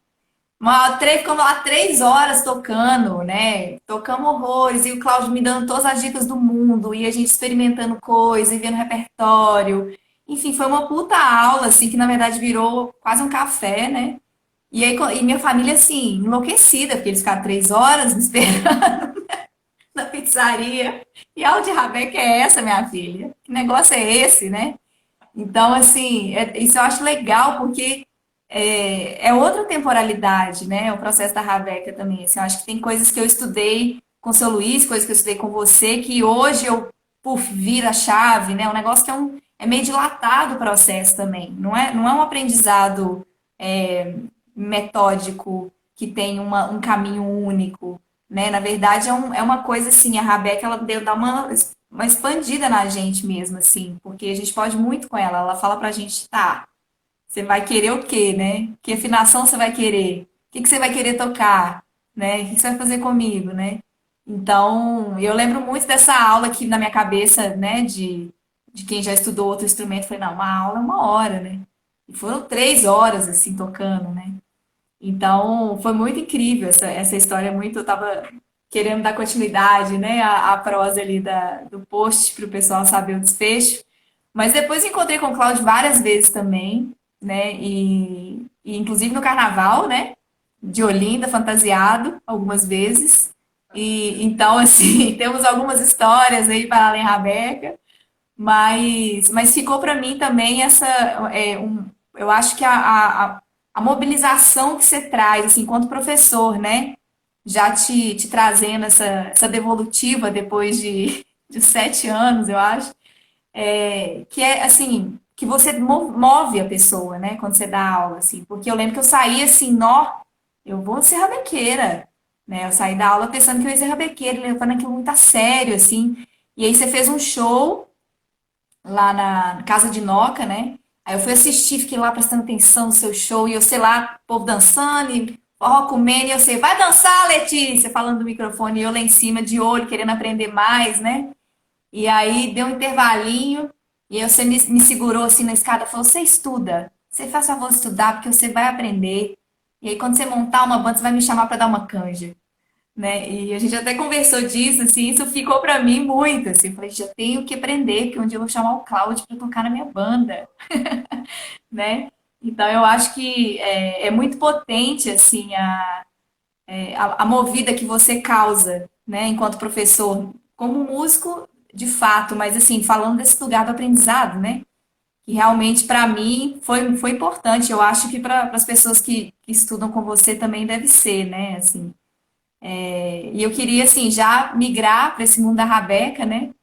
Ficamos lá 3 horas tocando, né? Tocamos horrores, e o Cláudio me dando todas as dicas do mundo, e a gente experimentando coisas, e vendo repertório. Enfim, foi uma puta aula, assim, que na verdade virou quase um café, né? E aí, e minha família, assim, enlouquecida, porque eles ficaram 3 horas me esperando na pizzaria. E aula de rabeca é essa, minha filha? Que negócio é esse, né? Então, assim, isso eu acho legal, porque é outra temporalidade, né? O processo da rabeca também. Assim, eu acho que tem coisas que eu estudei com o seu Luiz, coisas que eu estudei com você, que hoje eu puf, vira a chave, né? Um negócio que é meio dilatado o processo também. Não é um aprendizado metódico que tem um caminho único, né? Na verdade, é uma coisa assim, a Rabeca, ela deu, dá uma expandida na gente mesmo, assim, porque a gente pode muito com ela. Ela fala pra gente, tá, você vai querer o quê, né? Que afinação você vai querer? O que que você vai querer tocar, né? O que que você vai fazer comigo, né? Então, eu lembro muito dessa aula aqui na minha cabeça, né? De quem já estudou outro instrumento. Falei, não, uma aula é 1 hora, né? E foram 3 horas, assim, tocando, né? Então, foi muito incrível essa história. Muito, eu tava querendo dar continuidade, né? A prosa ali do post para o pessoal saber o desfecho. Mas depois encontrei com o Cláudio várias vezes também, né? E inclusive no carnaval, né? De Olinda, fantasiado, algumas vezes. E então, assim, temos algumas histórias aí para além Rabeca, mas ficou para mim também eu acho que a mobilização que você traz, assim, enquanto professor, né? Já te trazendo essa devolutiva depois de 7 anos, eu acho que é assim, que você move a pessoa, né, quando você dá aula, assim, porque eu lembro que eu saí assim, nó, eu vou ser rabequeira, né, eu saí da aula pensando que eu ia ser rabequeira, levando aquilo muito a sério, assim, e aí você fez um show lá na Casa de Noca, né, aí eu fui assistir, fiquei lá prestando atenção no seu show, e eu sei lá, o povo dançando, e forró comendo, e eu sei, vai dançar, Letícia, falando do microfone, e eu lá em cima, de olho, querendo aprender mais, né, e aí deu um intervalinho, e aí você me segurou assim na escada e falou: Você estuda, você faz favor de estudar, porque você vai aprender. E aí, quando você montar uma banda, você vai me chamar para dar uma canja, né? E a gente até conversou disso, assim, isso ficou para mim muito, assim. Eu falei: Já tenho que aprender, porque um dia eu vou chamar o Cláudio para tocar na minha banda, né? Então, eu acho que é muito potente, assim, a movida que você causa, né, enquanto professor, como músico, de fato, mas assim, falando desse lugar do aprendizado, né, que realmente para mim foi importante. Eu acho que para as pessoas que estudam com você também deve ser, né, assim. E eu queria, assim, já migrar para esse mundo da Rabeca, né,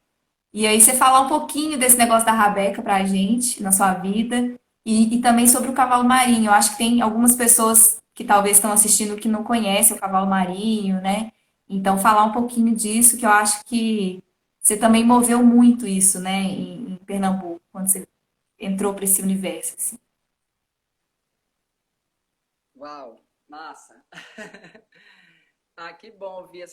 e aí você falar um pouquinho desse negócio da Rabeca para a gente, na sua vida, e também sobre o cavalo marinho. Eu acho que tem algumas pessoas que talvez estão assistindo que não conhecem o cavalo marinho, né? Então, falar um pouquinho disso, que eu acho que você também moveu muito isso, né, em Pernambuco, quando você entrou para esse universo, assim. Uau, massa. Ah, que bom ouvir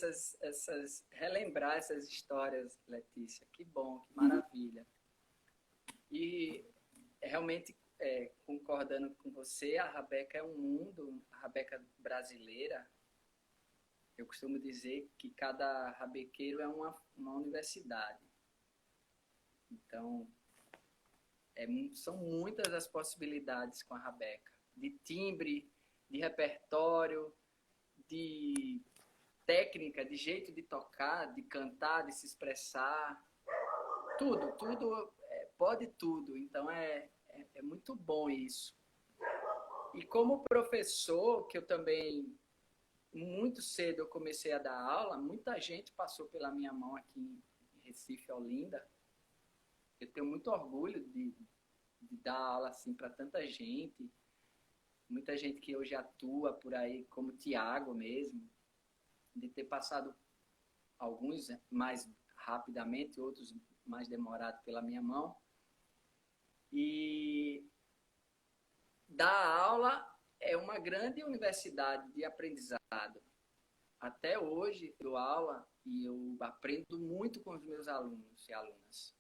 relembrar essas histórias, Letícia. Que bom, que maravilha. E realmente, concordando com você, a Rabeca é um mundo, a Rabeca brasileira. Eu costumo dizer que cada rabequeiro é uma universidade. Então, são muitas as possibilidades com a Rabeca. De timbre, de repertório, de técnica, de jeito de tocar, de cantar, de se expressar. Tudo, pode tudo. Então, é muito bom isso. E como professor, que eu também, muito cedo eu comecei a dar aula, muita gente passou pela minha mão aqui em Recife, Olinda. Eu tenho muito orgulho de dar aula assim para tanta gente. Muita gente que hoje atua por aí, como o Tiago mesmo, de ter passado alguns mais rapidamente, outros mais demorado pela minha mão. E dar aula é uma grande universidade de aprendizado. Até hoje eu dou aula e eu aprendo muito com os meus alunos e alunas.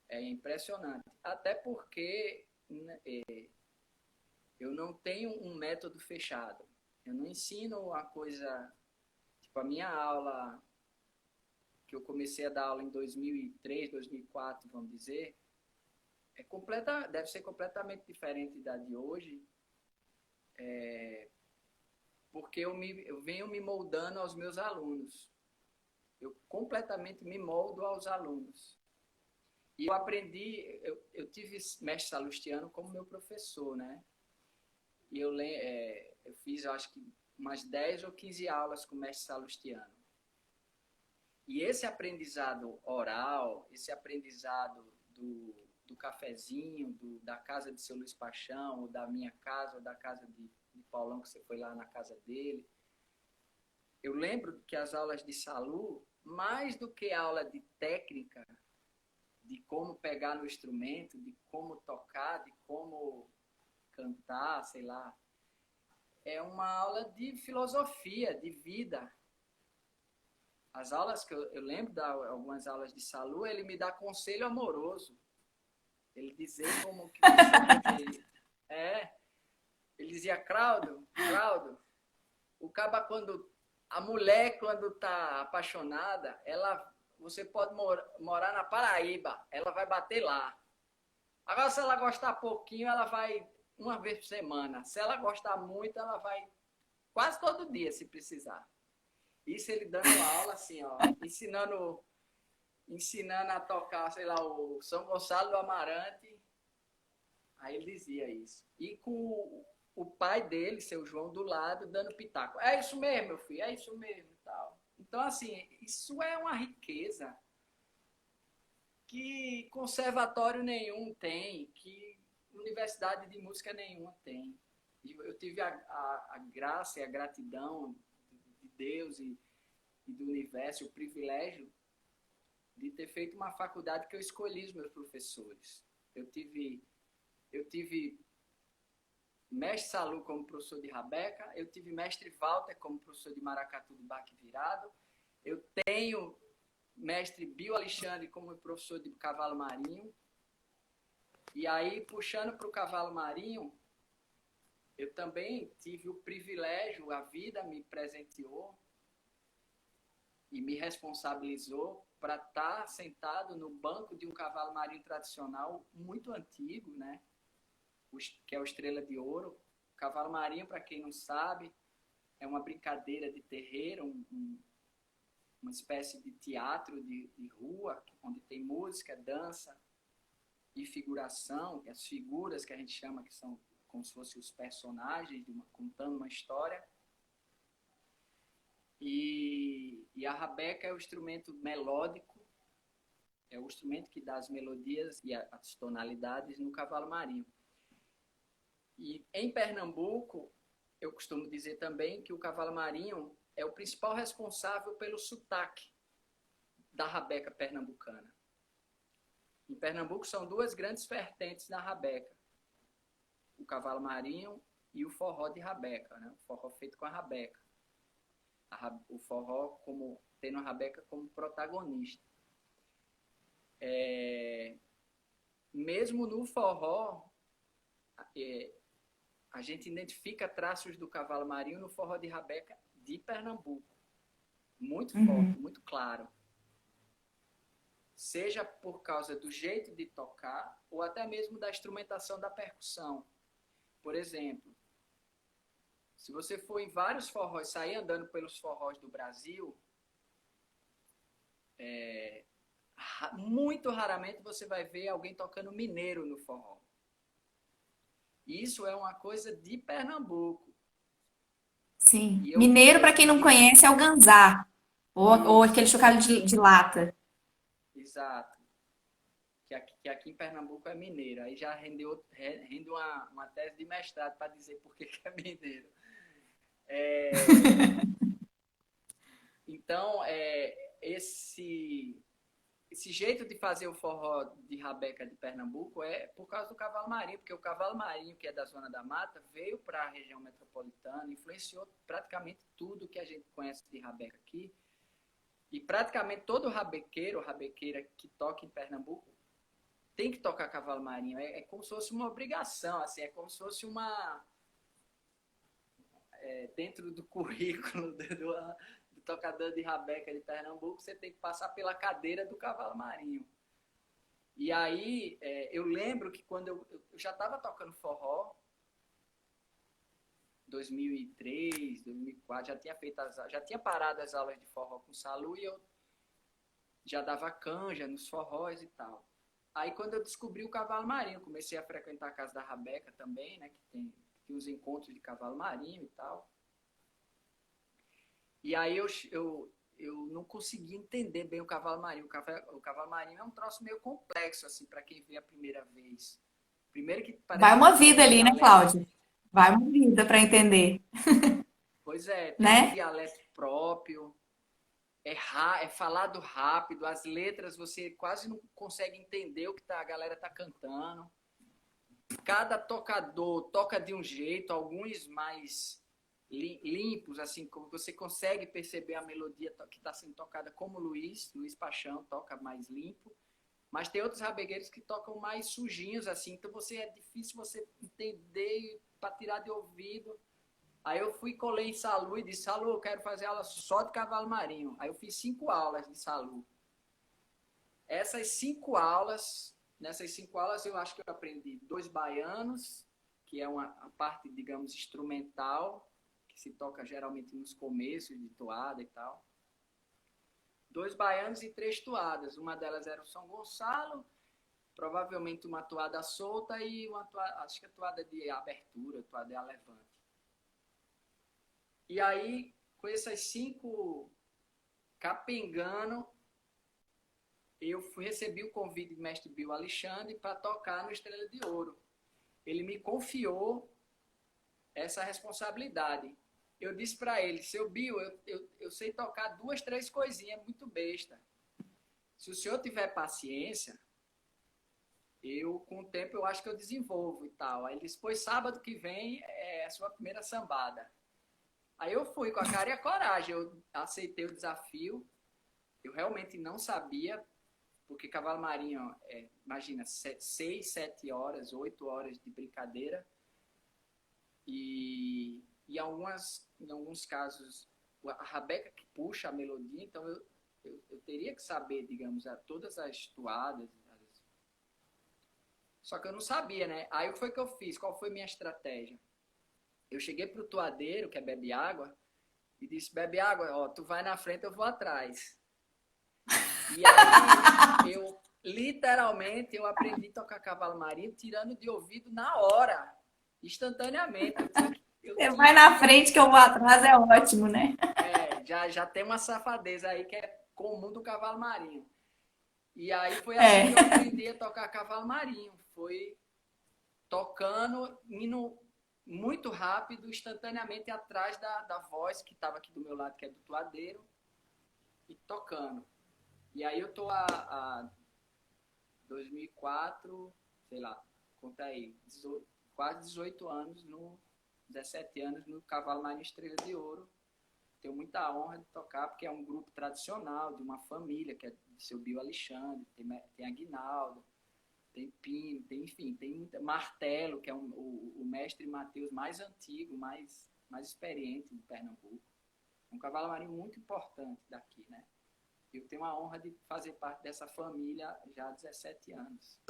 É impressionante. Até porque eu não tenho um método fechado. Eu não ensino uma coisa... Tipo, a minha aula, que eu comecei a dar aula em 2003, 2004, vamos dizer, deve ser completamente diferente da de hoje, porque eu venho me moldando aos meus alunos. Eu completamente me moldo aos alunos. E eu aprendi, eu tive mestre Salustiano como meu professor, né? E eu fiz, eu acho que umas 10 ou 15 aulas com o mestre Salustiano. E esse aprendizado oral, esse aprendizado do cafezinho, da casa de seu Luiz Paixão, ou da minha casa, ou da casa de Paulão, que você foi lá na casa dele. Eu lembro que as aulas de Salu, mais do que aula de técnica, de como pegar no instrumento, de como tocar, de como cantar, sei lá, é uma aula de filosofia, de vida. As aulas que eu lembro de algumas aulas de Salu, ele me dá conselho amoroso. Ele dizia como que você ele dizia, Claudio, o caba a mulher quando tá apaixonada, você pode morar na Paraíba, ela vai bater lá. Agora, se ela gostar pouquinho, ela vai uma vez por semana. Se ela gostar muito, ela vai quase todo dia, se precisar. Isso ele dando aula, assim, ó, ensinando a tocar, sei lá, o São Gonçalo do Amarante. Aí ele dizia isso. E com o pai dele, seu João, do lado, dando pitaco. É isso mesmo, meu filho, é isso mesmo e tal. Então, assim, isso é uma riqueza que conservatório nenhum tem, que universidade de música nenhuma tem. Eu tive a graça e a gratidão de Deus e do universo, o privilégio de ter feito uma faculdade que eu escolhi os meus professores. Eu tive mestre Salu como professor de rabeca, eu tive mestre Walter como professor de maracatu do baque virado, eu tenho mestre Bio Alexandre como professor de cavalo marinho, e aí, puxando para o cavalo marinho, eu também tive o privilégio, a vida me presenteou e me responsabilizou para estar sentado no banco de um cavalo marinho tradicional muito antigo, né? Que é o Estrela de Ouro. O cavalo marinho, para quem não sabe, é uma brincadeira de terreiro, uma espécie de teatro de rua, onde tem música, dança e figuração, as figuras que a gente chama, que são como se fossem os personagens contando uma história. E a rabeca é o instrumento melódico, é o instrumento que dá as melodias e as tonalidades no cavalo marinho. E em Pernambuco, eu costumo dizer também que o cavalo marinho é o principal responsável pelo sotaque da rabeca pernambucana. Em Pernambuco são duas grandes vertentes na rabeca, o cavalo marinho e o forró de rabeca, né? O forró feito com a rabeca. O forró tendo a rabeca como protagonista. Mesmo no forró, a gente identifica traços do cavalo marinho no forró de rabeca de Pernambuco. Muito forte, muito claro. Seja por causa do jeito de tocar ou até mesmo da instrumentação da percussão. Por exemplo, se você for em vários forróis, sair andando pelos forróis do Brasil, muito raramente você vai ver alguém tocando mineiro no forró. Isso é uma coisa de Pernambuco. Sim. Mineiro, para quem não conhece, é o ganzá, ou aquele chocalho de lata. Exato. Que aqui em Pernambuco é mineiro. Aí já rende uma tese de mestrado para dizer por que é mineiro. Então, esse jeito de fazer o forró de rabeca de Pernambuco é por causa do cavalo marinho, porque o cavalo marinho, que é da Zona da Mata, veio para a região metropolitana, influenciou praticamente tudo que a gente conhece de rabeca aqui. E praticamente todo rabequeiro ou rabequeira que toca em Pernambuco tem que tocar cavalo marinho. É como se fosse uma obrigação, assim, é como se fosse dentro do currículo do tocador de rabeca de Pernambuco, você tem que passar pela cadeira do cavalo marinho. E aí, eu lembro que quando eu já estava tocando forró, 2003, 2004, já tinha parado as aulas de forró com o Salu e eu já dava canja nos forróis e tal. Aí quando eu descobri o cavalo marinho, comecei a frequentar a casa da rabeca também, né, que tem uns encontros de cavalo marinho e tal. E aí eu não consegui entender bem o cavalo marinho. O cavalo marinho é um troço meio complexo, assim, para quem vê a primeira vez. Primeiro que Vai parece que uma tem vida um ali, né, dialeto. Cláudia? Vai uma vida para entender, Pois é, tem um né? dialeto próprio, é falado rápido, as letras você quase não consegue entender o que a galera tá cantando. Cada tocador toca de um jeito, alguns mais limpos, assim, como você consegue perceber a melodia que está sendo tocada, como o Luiz Paixão toca mais limpo, mas tem outros rabegueiros que tocam mais sujinhos, assim, então é difícil você entender para tirar de ouvido. Aí eu fui, colei em Salu e disse, Salu, eu quero fazer aula só de cavalo marinho. Aí eu fiz 5 aulas de Salu. Nessas 5 aulas eu acho que eu aprendi 2 baianos, que é a parte, digamos, instrumental, que se toca geralmente nos começos de toada e tal. 2 baianos e 3 toadas. Uma delas era o São Gonçalo, provavelmente uma toada solta e acho que a toada de abertura, toada de alevante. E aí, com essas 5 capengando, eu recebi o convite do mestre Bill Alexandre para tocar no Estrela de Ouro. Ele me confiou essa responsabilidade. Eu disse para ele, seu Bill, eu sei tocar 2, 3 coisinhas muito besta. Se o senhor tiver paciência, com o tempo eu acho que eu desenvolvo e tal. Aí ele disse, pois sábado que vem é a sua primeira sambada. Aí eu fui com a cara e a coragem, eu aceitei o desafio, eu realmente não sabia, porque cavalo marinho, imagina, 6, 7 horas, 8 horas de brincadeira, e em alguns casos, a rabeca que puxa a melodia, então eu teria que saber, digamos, todas as toadas, só que eu não sabia, né? Aí o que foi que eu fiz? Qual foi a minha estratégia? Eu cheguei pro toadeiro, que é bebe água, e disse, bebe água, ó, tu vai na frente, eu vou atrás. E aí, literalmente, eu aprendi a tocar cavalo marinho tirando de ouvido na hora, instantaneamente. Você vai na frente que eu vou atrás, é ótimo, né? Já tem uma safadeza aí que é comum do cavalo marinho. E aí foi assim que eu É. aprendi a tocar cavalo marinho. Foi tocando, indo muito rápido, instantaneamente atrás da voz que estava aqui do meu lado, que é do toadeiro, e tocando. E aí eu tô a 2004, sei lá, conta aí, quase 18 anos, 17 anos no Cavalo Marinho Estrela de Ouro. Tenho muita honra de tocar, porque é um grupo tradicional, de uma família, que é de seu Bill Alexandre, tem Aguinaldo, tem Pino, enfim, tem muita, Martelo, que é o mestre Mateus mais antigo, mais experiente de Pernambuco. É um cavalo marinho muito importante daqui, né? Eu tenho a honra de fazer parte dessa família já há 17 anos.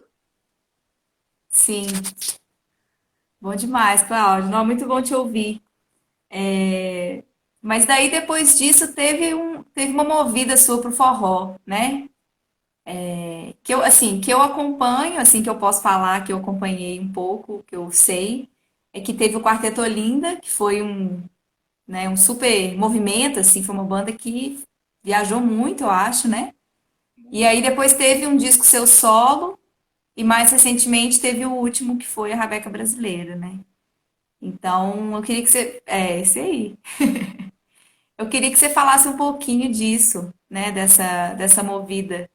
Sim, bom demais, Cláudio. Não, muito bom te ouvir. Mas daí depois disso teve uma movida sua pro forró, né? Que eu acompanho, assim, que eu posso falar, que eu acompanhei um pouco, que eu sei, é que teve o Quarteto Olinda, que foi né, um super movimento, assim, foi uma banda que viajou muito, eu acho, né? E Muito. aí depois teve um disco seu solo, e mais recentemente teve o último, que foi a Rabeca Brasileira, né? Então, eu queria que você. É, esse aí. Eu queria que você falasse um pouquinho disso, né? Dessa movida.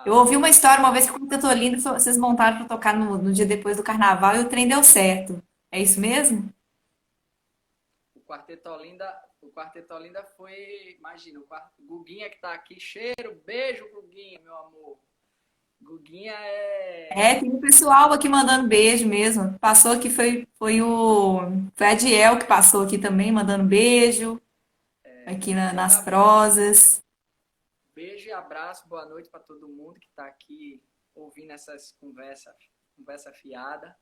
Eu Tá. ouvi uma história uma vez que o Quarteto Lindo vocês montaram para tocar no dia depois do carnaval e o trem deu certo. É isso mesmo? O Quarteto Olinda foi, imagina, Guguinha que tá aqui, cheiro, beijo, Guguinha, meu amor. Guguinha É, tem um pessoal aqui mandando beijo mesmo. Passou aqui, foi a Diel que passou aqui também, mandando beijo, aqui Guguinha nas tá bom. prosas. Beijo e abraço, boa noite para todo mundo que tá aqui ouvindo essas conversa fiada.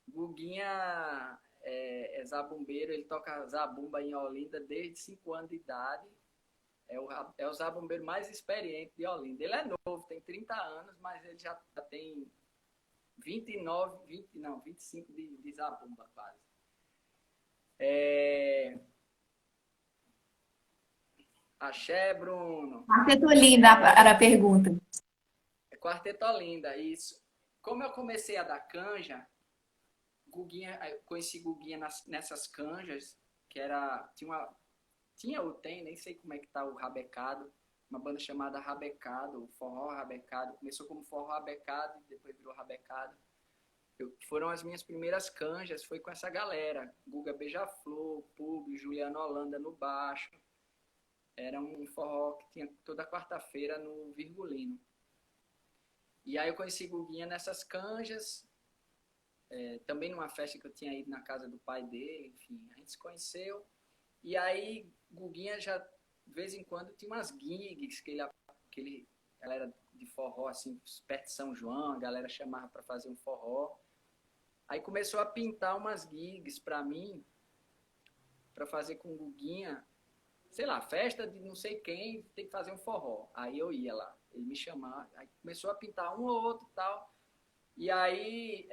Guguinha é zabumbeiro, ele toca zabumba em Olinda desde 5 anos de idade. É o zabumbeiro mais experiente de Olinda. Ele é novo, tem 30 anos, mas ele já tem 25 de zabumba quase. Axé, Bruno. Quarteto Olinda era a pergunta. É Quarteto Olinda, isso. Como eu comecei a dar canja, Guguinha, eu conheci Guguinha nessas canjas, que era, ou tem, nem sei como é que tá o Rabecado, uma banda chamada Rabecado, o Forró Rabecado, começou como Forró Rabecado, depois virou Rabecado. Foram as minhas primeiras canjas, foi com essa galera, Guga Beija-Flor, Públio, Juliana Holanda no baixo. Era um forró que tinha toda quarta-feira no Virgulino. E aí eu conheci Guguinha nessas canjas, também numa festa que eu tinha ido na casa do pai dele, enfim, a gente se conheceu. E aí Guguinha já, de vez em quando, tinha umas gigs ela era de forró, assim, perto de São João, a galera chamava para fazer um forró. Aí começou a pintar umas gigs para mim, para fazer com Guguinha, sei lá, festa de não sei quem, tem que fazer um forró. Aí eu ia lá, ele me chamava, aí começou a pintar um ou outro e tal. E aí,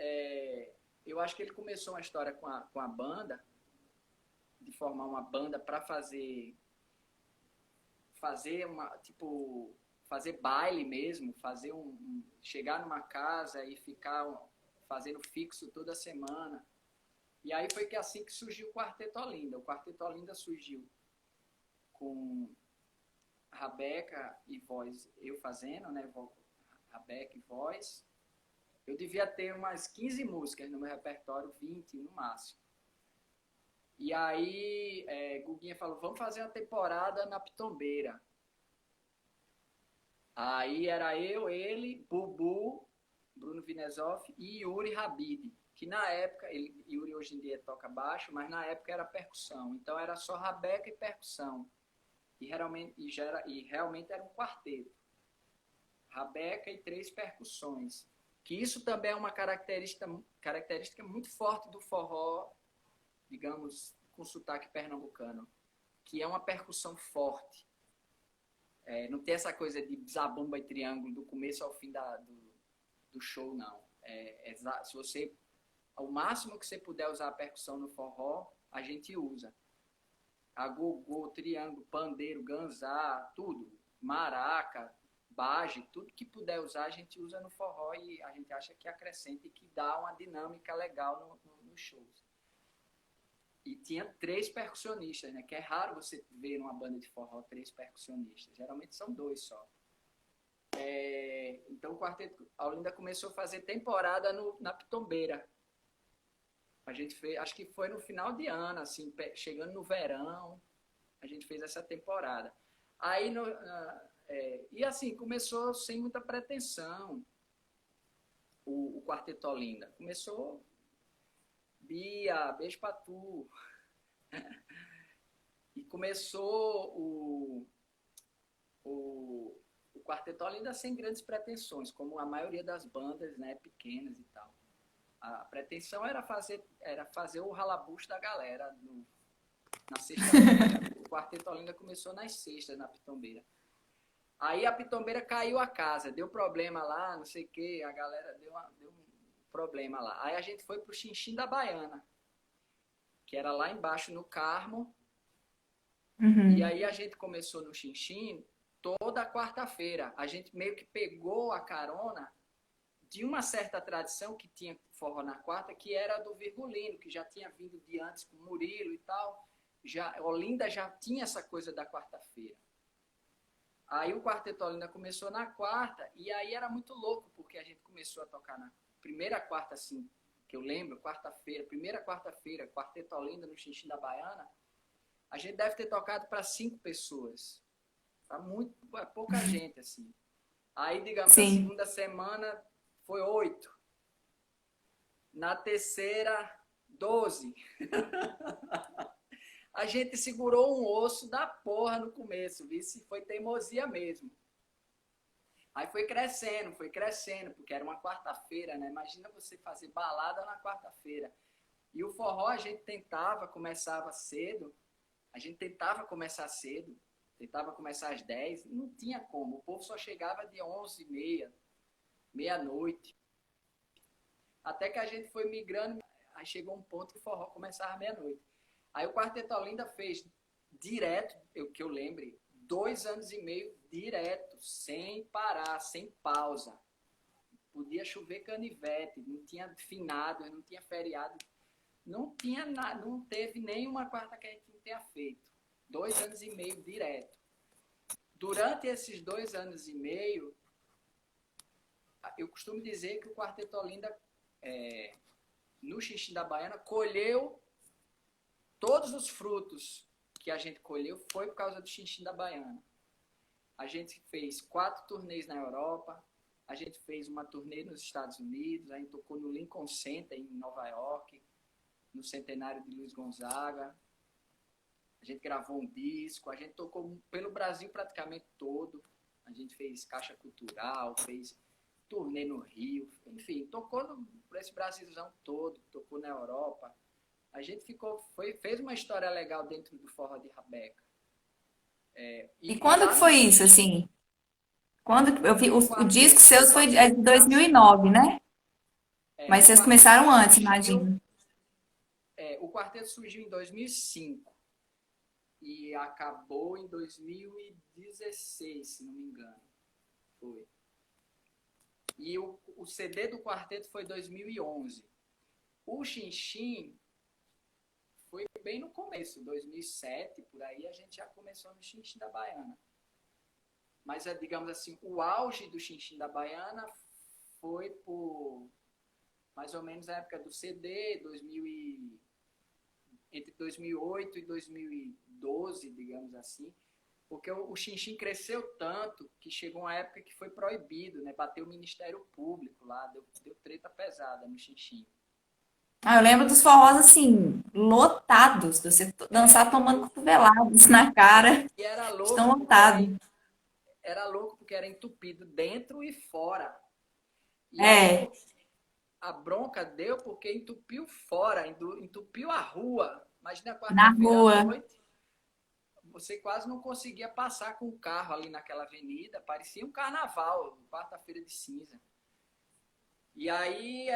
eu acho que ele começou uma história com a banda, de formar uma banda para fazer baile mesmo, chegar numa casa e ficar fazendo fixo toda semana. E aí foi assim que surgiu o Quarteto Olinda. O Quarteto Olinda surgiu com Rabeca e voz, eu fazendo, né? Rabeca e voz. Eu devia ter umas 15 músicas no meu repertório, 20 no máximo. E aí, Guguinha falou, vamos fazer uma temporada na Pitombeira. Aí era eu, ele, Bubu, Bruno Vinesoff e Yuri Habib, que na época, Yuri hoje em dia toca baixo, mas na época era percussão. Então era só Rabeca e percussão. E realmente era um quarteto. Rabeca e 3 percussões. Que isso também é uma característica muito forte do forró, digamos, com sotaque pernambucano, que é uma percussão forte. Não tem essa coisa de zabumba e triângulo do começo ao fim do show, não. Se você, ao máximo que você puder usar a percussão no forró, a gente usa. Agogô, triângulo, pandeiro, ganzá, tudo. Maraca, baje, tudo que puder usar, a gente usa no forró e a gente acha que acrescenta e que dá uma dinâmica legal nos shows. E tinha 3 percussionistas, né? Que é raro você ver numa banda de forró 3 percussionistas. Geralmente são 2 só. Então o Quarteto Olinda começou a fazer temporada na Pitombeira. A gente fez, acho que foi no final de ano, assim, chegando no verão, a gente fez essa temporada. Aí, e assim, começou sem muita pretensão o Quarteto Olinda. Começou... Bia, beijo pra tu. E começou o Quarteto Olinda sem grandes pretensões, como a maioria das bandas, né, pequenas e tal. A pretensão era fazer o ralabucho da galera na sexta-feira. O Quarteto Olinda começou nas sextas, na Pitombeira. Aí a Pitombeira caiu a casa, deu problema lá, não sei o que, a galera deu um problema lá. Aí a gente foi pro Xinxim da Baiana, que era lá embaixo no Carmo. Uhum. E aí a gente começou no Xinxim toda quarta-feira. A gente meio que pegou a carona de uma certa tradição que tinha forró na quarta, que era do Virgulino, que já tinha vindo de antes com Murilo e tal. Olinda já tinha essa coisa da quarta-feira. Aí o Quarteto Olinda começou na quarta, e aí era muito louco, porque a gente começou a tocar na primeira quarta, assim, que eu lembro, primeira quarta-feira, Quarteto Olinda no Xinxim da Baiana, a gente deve ter tocado para 5 pessoas. Pouca gente, assim. Aí, digamos, Sim. na segunda semana foi 8. Na terceira, 12. A gente segurou um osso da porra no começo, viu? Foi teimosia mesmo. Aí foi crescendo, porque era uma quarta-feira, né? Imagina você fazer balada na quarta-feira. E o forró a gente tentava começar às 10, não tinha como. O povo só chegava de 11h30, meia-noite. Até que a gente foi migrando, aí chegou um ponto que o forró começava à meia-noite. Aí o Quarteto Olinda fez direto, que eu lembre, 2 anos e meio direto, sem parar, sem pausa. Podia chover canivete, não tinha finado, não tinha feriado, não tinha nada, não teve nenhuma quarta que a gente não tenha feito. 2 anos e meio direto. Durante esses 2 anos e meio, eu costumo dizer que o Quarteto Olinda, no Xinxim da Baiana, colheu todos os frutos que a gente colheu foi por causa do Xinxim da Baiana. A gente fez 4 turnês na Europa, a gente fez uma turnê nos Estados Unidos, a gente tocou no Lincoln Center, em Nova York, no centenário de Luiz Gonzaga. A gente gravou um disco, a gente tocou pelo Brasil praticamente todo. A gente fez Caixa Cultural, fez turnê no Rio, enfim, tocou por esse Brasilzão todo, tocou na Europa. A gente fez uma história legal dentro do Forró de Rabeca. E quando que foi isso, assim? Quando eu vi o disco seus foi de 2009, né? Mas vocês começaram antes, imagino. O quarteto surgiu em 2005 e acabou em 2016, se não me engano. Foi. E o CD do quarteto foi em 2011. O Xinxim foi bem no começo, 2007, por aí a gente já começou no Xinxim da Baiana. Mas, digamos assim, o auge do Xinxim da Baiana foi por mais ou menos a época do CD, entre 2008 e 2012, digamos assim, porque o Xinxim cresceu tanto que chegou uma época que foi proibido, né? Bateu o Ministério Público lá, deu treta pesada no Xinxim. Eu lembro dos forrós, assim, lotados, de você dançar tomando cotoveladas na cara, E era louco, estão lotados. Era louco porque era entupido dentro e fora. E É. aí a bronca deu porque entupiu fora, entupiu a rua. Imagina Na quarta-feira à rua. noite, você quase não conseguia passar com o carro ali naquela avenida, parecia um carnaval, quarta-feira de cinza. E aí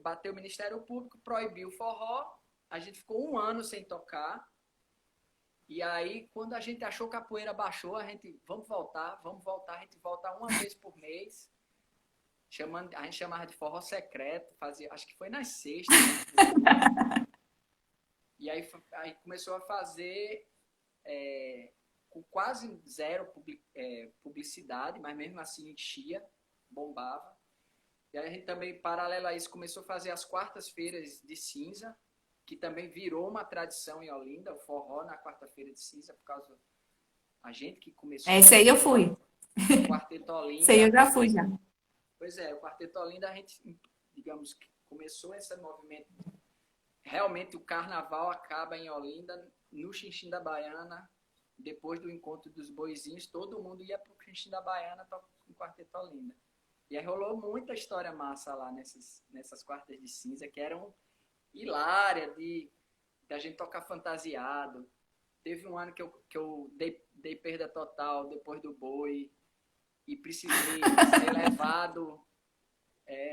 bateu o Ministério Público, proibiu o forró, a gente ficou 1 ano sem tocar. E aí, quando a gente achou que a poeira baixou, a gente, vamos voltar, a gente volta uma vez por mês, a gente chamava de forró secreto, acho que foi nas sextas. Né? E aí começou a fazer com quase zero publicidade, mas mesmo assim enchia, bombava. E aí a gente também, paralelo a isso, começou a fazer as quartas-feiras de cinza, que também virou uma tradição em Olinda, o forró na quarta-feira de cinza, por causa a gente que começou. Esse aí eu fui. O Quarteto Olinda. Esse aí eu já fui, já. Pois é, o Quarteto Olinda, a gente, digamos, começou esse movimento. Realmente o carnaval acaba em Olinda, no Xinxim da Baiana, depois do encontro dos boizinhos, todo mundo ia pro Xinxim da Baiana com o Quarteto Olinda. E aí rolou muita história massa lá nessas quartas de cinza, que eram hilária da gente tocar fantasiado. Teve um ano que eu dei perda total depois do boi e precisei ser levado.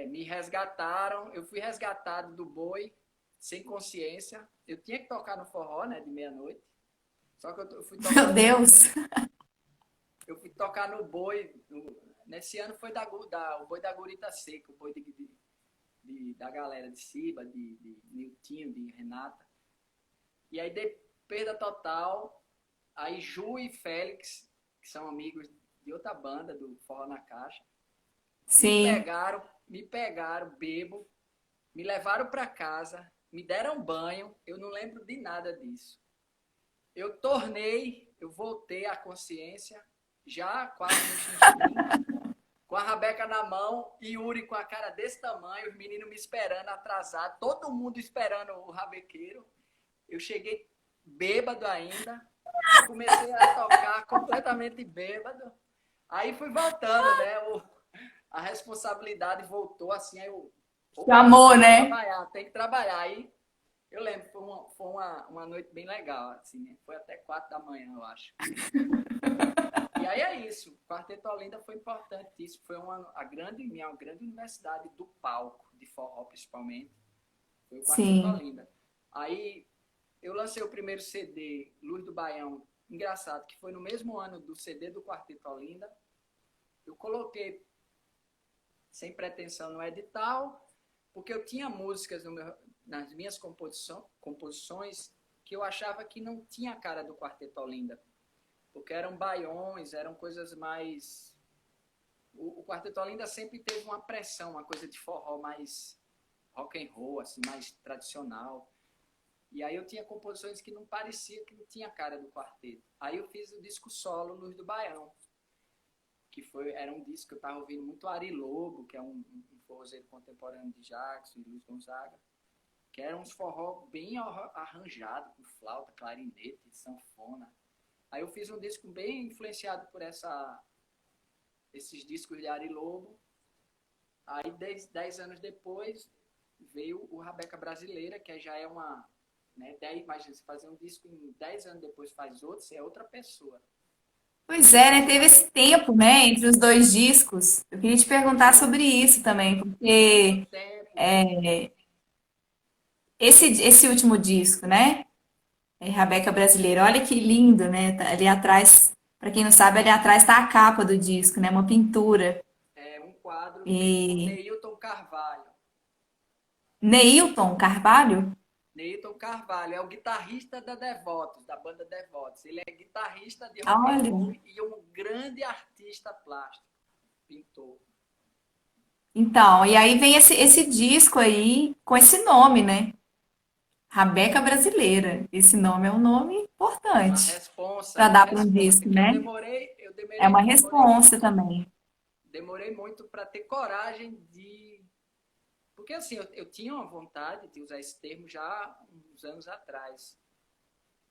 Me resgataram, eu fui resgatado do boi sem consciência. Eu tinha que tocar no forró, né, de meia-noite. Só que eu fui tocar. Meu Deus! Eu fui tocar no boi. Nesse ano foi o boi da Gurita Seca, o boi da galera de Ciba, de Niltinho, de Renata. E aí dei perda total. Aí Ju e Félix, que são amigos de outra banda, do Forró na Caixa, Sim. me pegaram bebo, me levaram para casa, me deram banho, eu não lembro de nada disso. Eu voltei à consciência, já quase no xixi, com a rabeca na mão, e Yuri com a cara desse tamanho, os meninos me esperando, atrasado, todo mundo esperando o rabequeiro. Eu cheguei bêbado ainda, comecei a tocar completamente bêbado. Aí fui voltando, né? A responsabilidade voltou assim, aí eu... Amor, né? Tem que trabalhar. Aí eu lembro, foi uma noite bem legal, assim, né? Foi até 4 da manhã, eu acho. E aí é isso. O Quarteto Olinda foi importante. Isso foi minha grande universidade do palco, de forró principalmente. Foi o Quarteto Olinda. Aí eu lancei o primeiro CD, Luz do Baião, engraçado que foi no mesmo ano do CD do Quarteto Olinda, eu coloquei sem pretensão no edital, porque eu tinha músicas nas minhas composições que eu achava que não tinha a cara do Quarteto Olinda, porque eram baiões, eram coisas mais... O Quarteto Olinda sempre teve uma pressão, uma coisa de forró mais rock and roll, assim, mais tradicional. E aí eu tinha composições que não parecia, que não tinha a cara do quarteto. Aí eu fiz o disco solo Luz do Baião, que era um disco que eu estava ouvindo muito Ari Lobo, que é um forrozeiro contemporâneo de Jackson e Luiz Gonzaga, que eram uns forró bem arranjados, com flauta, clarinete, sanfona. Aí eu fiz um disco bem influenciado por esses discos de Ari Lobo. Aí, 10 anos depois, veio o Rabeca Brasileira, que já é uma... Né, imagina, você fazer um disco em 10 anos depois faz outro, você é outra pessoa. Pois é, né? Teve esse tempo, né, entre os dois discos. Eu queria te perguntar sobre isso também, porque Muito tempo. esse último disco, né? Rabeca Brasileira, olha que lindo, né? Ali atrás, para quem não sabe, ali atrás está a capa do disco, né? Uma pintura. É um quadro do E Neilton Carvalho. Neilton Carvalho? Neilton Carvalho é o guitarrista da Devotos, da banda Devotos. Ele é guitarrista de rock and Olha. roll e um grande artista plástico, pintor. Então, e aí vem esse disco aí com esse nome, né? Rabeca Brasileira. Esse nome é um nome importante É para dar uma para um responsa disco, que eu né? demorei, É uma responsa também. demorei muito para ter coragem de... Porque assim, eu tinha uma vontade de usar esse termo já uns anos atrás.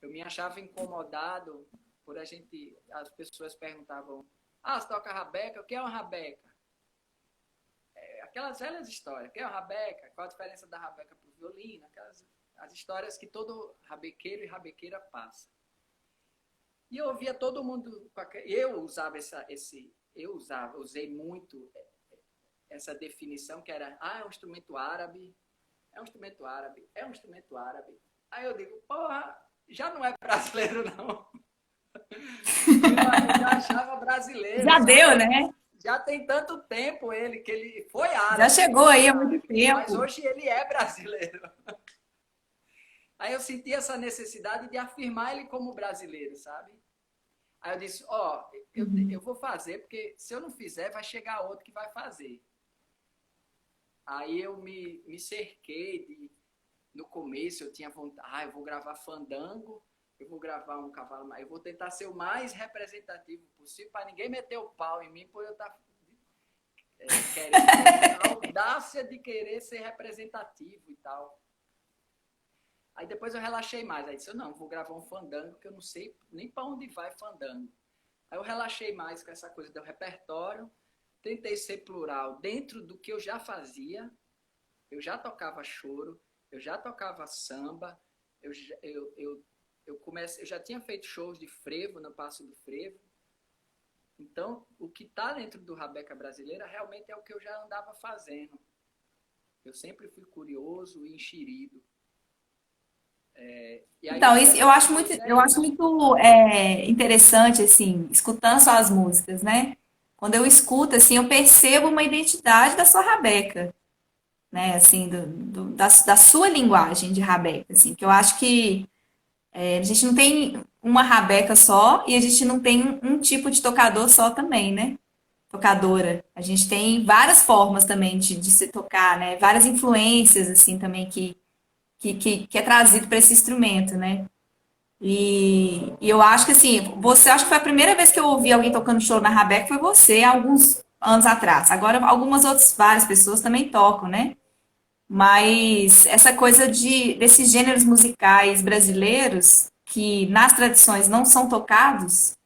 Eu me achava incomodado por as pessoas perguntavam, você toca rabeca? O que é uma rabeca? Aquelas velhas histórias, o que é uma rabeca? Qual a diferença da rabeca para o violino? As histórias que todo rabequeiro e rabequeira passa. E eu ouvia todo mundo, usei muito essa definição que era, é um instrumento árabe, é um instrumento árabe, é um instrumento árabe. Aí eu digo, porra, já não é brasileiro, não. Eu já achava brasileiro. Já deu, né? Já tem tanto tempo que ele foi árabe. Já chegou aí há muito tempo. Mas hoje ele é brasileiro. Aí eu senti essa necessidade de afirmar ele como brasileiro, sabe? Aí eu disse, eu vou fazer, porque se eu não fizer, vai chegar outro que vai fazer. Aí eu me cerquei no começo eu tinha vontade, eu vou gravar fandango, eu vou gravar um cavalo, eu vou tentar ser o mais representativo possível para ninguém meter o pau em mim por eu estar querendo a audácia de querer ser representativo e tal. Aí depois eu relaxei mais, aí disse, não, vou gravar um fandango que eu não sei nem para onde vai fandango. Aí eu relaxei mais com essa coisa do repertório, tentei ser plural dentro do que eu já fazia, eu já tocava choro, eu já tocava samba, eu já tinha feito shows de frevo, no Passo do Frevo. Então, o que está dentro do Rabeca Brasileira realmente é o que eu já andava fazendo. Eu sempre fui curioso e enxerido. Então, isso eu acho muito interessante, assim, escutando suas músicas, né? Quando eu escuto, assim, eu percebo uma identidade da sua Rabeca, né? Assim, da sua linguagem de Rabeca, assim, que eu acho que a gente não tem uma Rabeca só e a gente não tem um tipo de tocador só também, né? Tocadora. A gente tem várias formas também de se tocar, né? Várias influências, assim, também que é trazido para esse instrumento, né? E eu acho que assim, você acha que foi a primeira vez que eu ouvi alguém tocando choro na Rabeca foi você, há alguns anos atrás. Agora, algumas outras várias pessoas também tocam, né? Mas essa coisa desses gêneros musicais brasileiros que nas tradições não são tocados,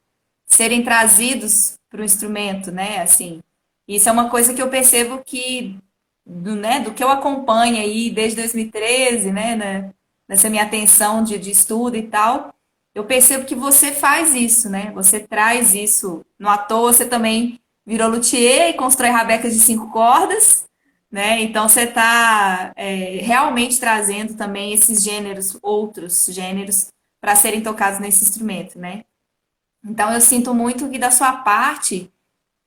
serem trazidos para o instrumento, né? Assim, isso é uma coisa que eu percebo que do que eu acompanho aí desde 2013, né, nessa minha atenção de estudo e tal, eu percebo que você faz isso, né? Você traz isso. No à toa, você também virou luthier e constrói rabecas de 5 cordas, né? Então você está realmente trazendo também esses gêneros, outros gêneros, para serem tocados nesse instrumento, né? Então eu sinto muito que da sua parte,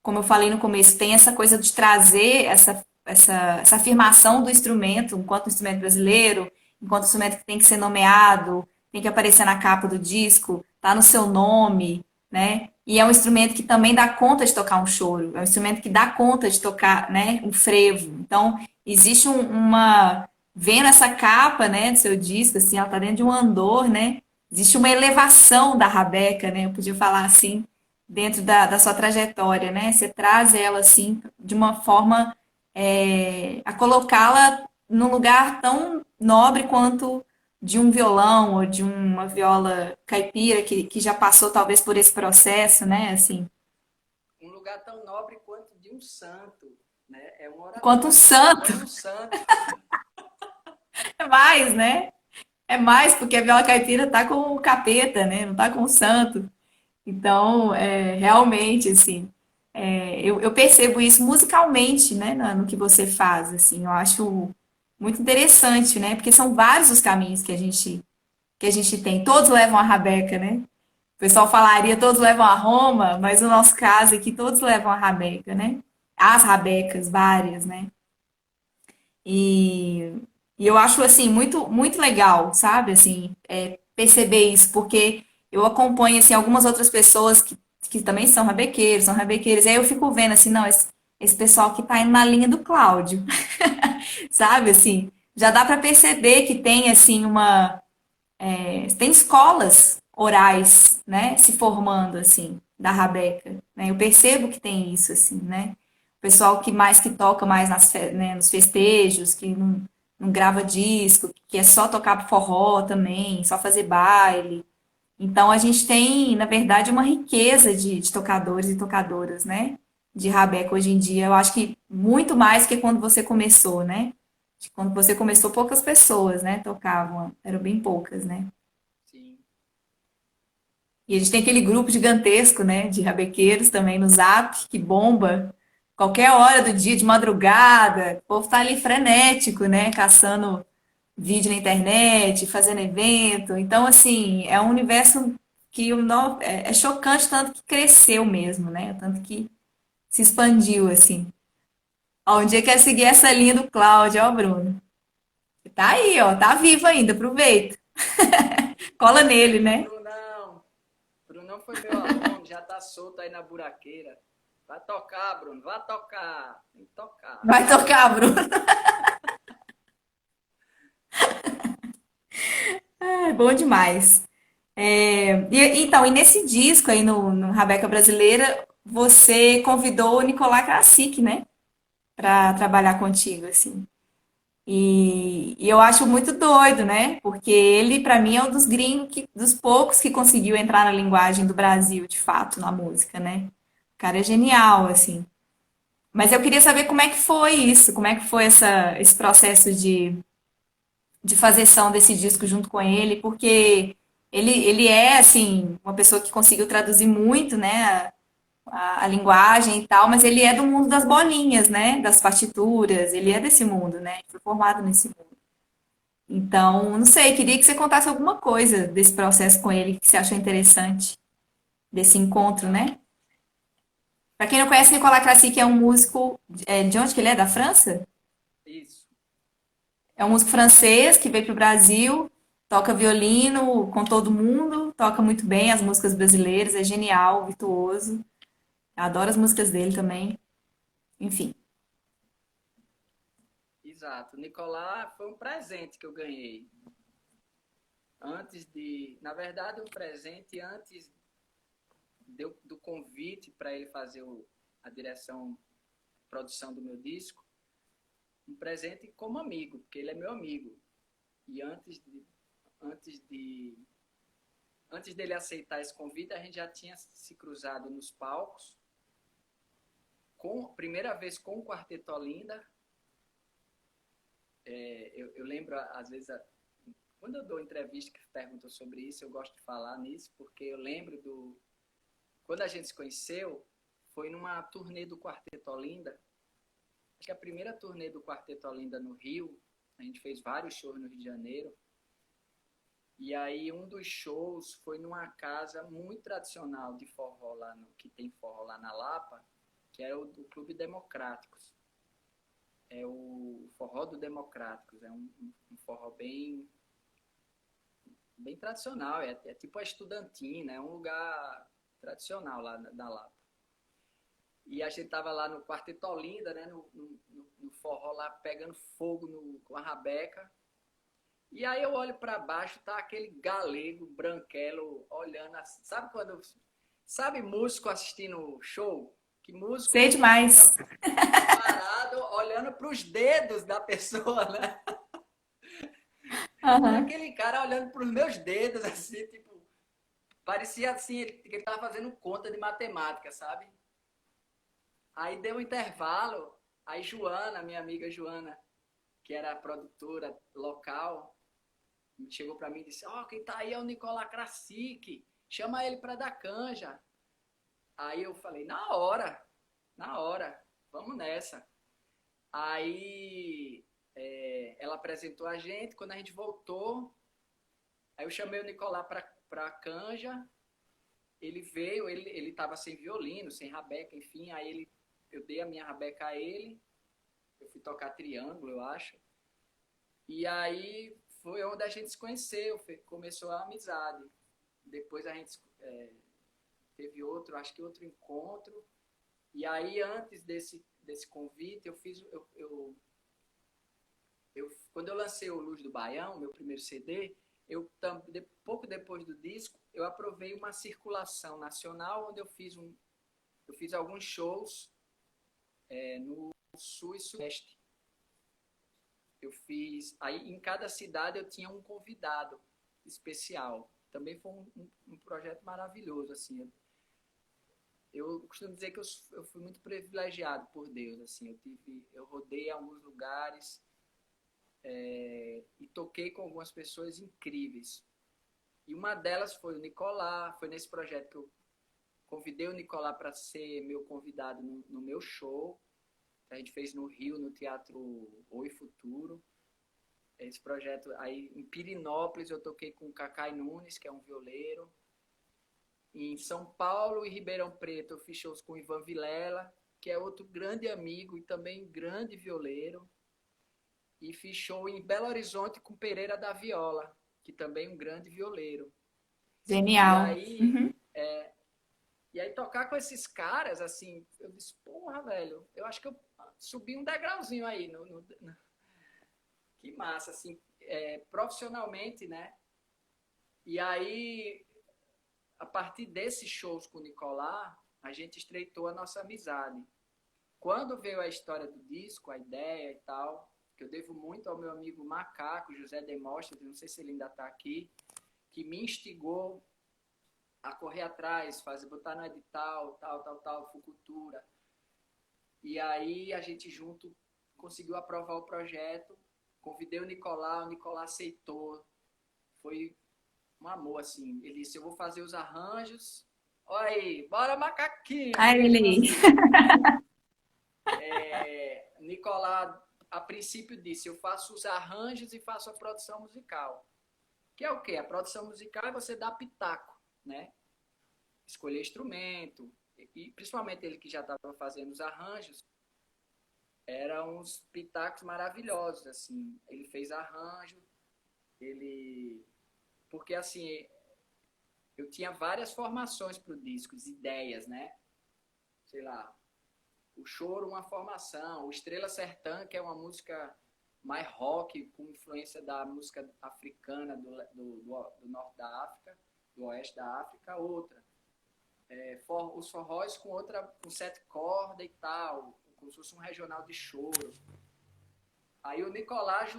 como eu falei no começo, tem essa coisa de trazer essa afirmação do instrumento enquanto instrumento brasileiro, enquanto instrumento que tem que ser nomeado, tem que aparecer na capa do disco, tá no seu nome, né? E é um instrumento que também dá conta de tocar um choro, é um instrumento que dá conta de tocar, né, um frevo. Então, existe uma vendo essa capa, né, do seu disco, assim, ela tá dentro de um andor, né? Existe uma elevação da rabeca, né? Eu podia falar assim, dentro da sua trajetória, né? Você traz ela assim de uma forma a colocá-la num lugar tão nobre quanto de um violão ou de uma viola caipira que já passou talvez por esse processo, né? Assim, Um lugar tão nobre quanto de um santo, né? É um quanto um oratório santo, como um santo. é mais, né? É mais porque a viola caipira tá com o capeta, né? Não tá com o santo. Então, realmente, assim, eu percebo isso musicalmente, né, no que você faz, assim, eu acho muito interessante, né, porque são vários os caminhos que a gente tem, todos levam a Rabeca, né, o pessoal falaria todos levam a Roma, mas no nosso caso aqui todos levam a Rabeca, né, as Rabecas, várias, né, e, e eu acho, assim, muito legal, sabe, assim, perceber isso, porque eu acompanho, assim, algumas outras pessoas que também são rabequeiros, e aí eu fico vendo, assim, não, esse pessoal que tá indo na linha do Cláudio, sabe, assim, já dá para perceber que tem, assim, tem escolas orais, né, se formando, assim, da Rabeca, né, eu percebo que tem isso, assim, né, o pessoal que toca mais né, nos festejos, que não grava disco, que é só tocar forró também, só fazer baile. Então a gente tem, na verdade, uma riqueza de tocadores e tocadoras, né? De rabeca hoje em dia. Eu acho que muito mais que quando você começou, né? Quando você começou, poucas pessoas, né, tocavam, eram bem poucas, né? Sim. E a gente tem aquele grupo gigantesco, né, de rabequeiros também no Zap, que bomba qualquer hora do dia, de madrugada. O povo tá ali frenético, né, caçando vídeo na internet, fazendo evento. Então, assim, é um universo que é chocante tanto que cresceu mesmo, né? Tanto que se expandiu, assim. Ó, um dia quer seguir essa linha do Cláudio, ó, Bruno. Tá aí, ó, tá vivo ainda, aproveita. Cola nele, Ei, né? Brunão! Brunão foi meu aluno, já tá solto aí na buraqueira. Vai tocar, Bruno, vai tocar. Tem que tocar. Vai tocar, Bruno. É bom demais. Então, e nesse disco aí no Rabeca Brasileira, você convidou o Nicolás Krasik, né? Pra trabalhar contigo, assim. E eu acho muito doido, né? Porque ele, pra mim, é um dos gringos, dos poucos que conseguiu entrar na linguagem do Brasil, de fato, na música, né? O cara é genial, assim. Mas eu queria saber como é que foi isso, como é que foi esse processo de fazeção desse disco junto com ele, porque ele é, assim, uma pessoa que conseguiu traduzir muito, né? A linguagem e tal, mas ele é do mundo das bolinhas, né? Das partituras, ele é desse mundo, né? Foi formado nesse mundo. Então, não sei, queria que você contasse alguma coisa desse processo com ele que você achou interessante, desse encontro, Ah, né? Para quem não conhece, Nicolas Classic é um músico, de onde que ele é? Da França? isso. É um músico francês que veio para o Brasil, toca violino com todo mundo, toca muito bem as músicas brasileiras, é genial, virtuoso. Adoro as músicas dele também. Enfim. Exato. Nicolás foi um presente que eu ganhei. Na verdade, um presente antes do convite para ele fazer a direção, produção do meu disco. Um presente como amigo, porque ele é meu amigo. E antes de, antes dele aceitar esse convite, a gente já tinha se cruzado nos palcos, primeira vez com o Quarteto Olinda. Eu lembro, às vezes, quando eu dou entrevista que perguntam sobre isso, eu gosto de falar nisso, porque eu lembro quando a gente se conheceu, foi numa turnê do Quarteto Olinda. Acho que a primeira turnê do Quarteto Olinda no Rio, a gente fez vários shows no Rio de Janeiro. E aí um dos shows foi numa casa muito tradicional de forró lá que tem forró lá na Lapa, que é o do Clube Democráticos. É o forró do Democráticos, é um forró bem tradicional, é tipo a Estudantina, é um lugar tradicional lá da Lapa. E a gente tava lá no Quarteto Olinda, né, no forró lá, pegando fogo com a rabeca. E aí eu olho para baixo, tá aquele galego, branquelo, olhando assim. Sabe músico assistindo show? Que músico Sei demais. fica parado, olhando para os dedos da pessoa, né? E Aham. aquele cara olhando para os meus dedos, assim, tipo, parecia assim, que ele tava fazendo conta de matemática, sabe? Aí deu um intervalo, aí Joana, minha amiga Joana, que era a produtora local, chegou para mim e disse, quem tá aí é o Nicolás Krasik, chama ele para dar canja. Aí eu falei, na hora, vamos nessa. Aí ela apresentou a gente, quando a gente voltou, aí eu chamei o Nicolás para canja, ele veio, ele estava sem violino, sem rabeca, enfim, aí eu dei a minha rabeca a ele, eu fui tocar triângulo, eu acho, e aí foi onde a gente se conheceu, começou a amizade. Depois a gente teve acho que outro encontro, e aí antes desse convite, quando eu lancei o Luz do Baião, meu primeiro CD, pouco depois do disco, eu aprovei uma circulação nacional, onde eu fiz alguns shows no Sul e Sudeste. Aí em cada cidade eu tinha um convidado especial. Também foi um projeto maravilhoso, assim. Eu costumo dizer que eu fui muito privilegiado por Deus, assim. Eu rodei alguns lugares e toquei com algumas pessoas incríveis. E uma delas foi o Nicolás. Foi nesse projeto que eu convidei o Nicolás para ser meu convidado no meu show. A gente fez no Rio, no Teatro Oi Futuro. Esse projeto aí em Pirinópolis eu toquei com o Cacai Nunes, que é um violeiro. Em São Paulo e Ribeirão Preto eu fiz shows com o Ivan Vilela, que é outro grande amigo e também grande violeiro. E fiz show em Belo Horizonte com Pereira da Viola, que também é um grande violeiro. E Genial. aí, Uhum. e aí tocar com esses caras, assim, eu disse, porra, velho, eu acho que eu subi um degrauzinho aí. Que massa, assim, profissionalmente, né? E aí, a partir desses shows com o Nicolás, a gente estreitou a nossa amizade. Quando veio a história do disco, a ideia e tal, que eu devo muito ao meu amigo Macaco, José Demóstenes, não sei se ele ainda está aqui, que me instigou a correr atrás, botar no edital, tal, Fucultura. E aí a gente junto conseguiu aprovar o projeto, convidei o Nicolás aceitou, foi um amor, assim. Ele disse, eu vou fazer os arranjos, olha aí, bora macaquinho, Ai, mesmo Eli. assim. Nicolás, a princípio, disse, eu faço os arranjos e faço a produção musical. Que é o quê? A produção musical é você dar pitaco, né? Escolher instrumento, e principalmente ele que já estava fazendo os arranjos, eram uns pitacos maravilhosos, assim. Ele fez arranjo, porque, assim, eu tinha várias formações para o disco, ideias, né? Sei lá, o Choro, uma formação, o Estrela Sertã, que é uma música mais rock, com influência da música africana do norte da África, do oeste da África, outra. Os forróis com 7 cordas e tal, como se fosse um regional de choro. Aí o Nicolás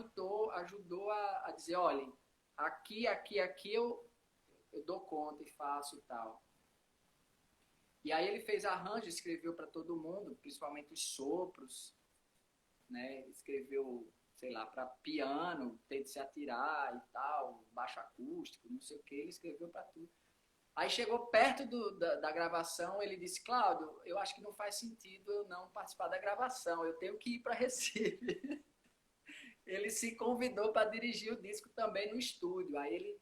ajudou a dizer, olha, aqui eu dou conta e faço e tal. E aí ele fez arranjo, escreveu para todo mundo, principalmente os sopros, né? Escreveu, sei lá, para piano, Tente Se Atirar e tal, baixo acústico, não sei o que, ele escreveu para tudo. Aí chegou perto da gravação, ele disse, Cláudio, eu acho que não faz sentido eu não participar da gravação, eu tenho que ir para Recife. Ele se convidou para dirigir o disco também no estúdio. Aí ele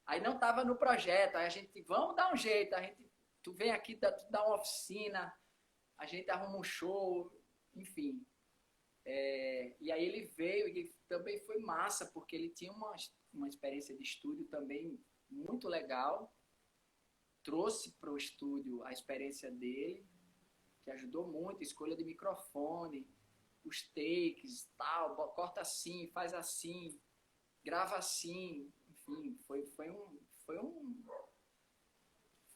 Aí não estava no projeto, aí a gente, vamos dar um jeito, tu vem aqui, tu dá uma oficina, a gente arruma um show, enfim. E aí ele veio e também foi massa, porque ele tinha uma experiência de estúdio também muito legal, trouxe para o estúdio a experiência dele, que ajudou muito, escolha de microfone, os takes, tal, corta assim, faz assim, grava assim, enfim, foi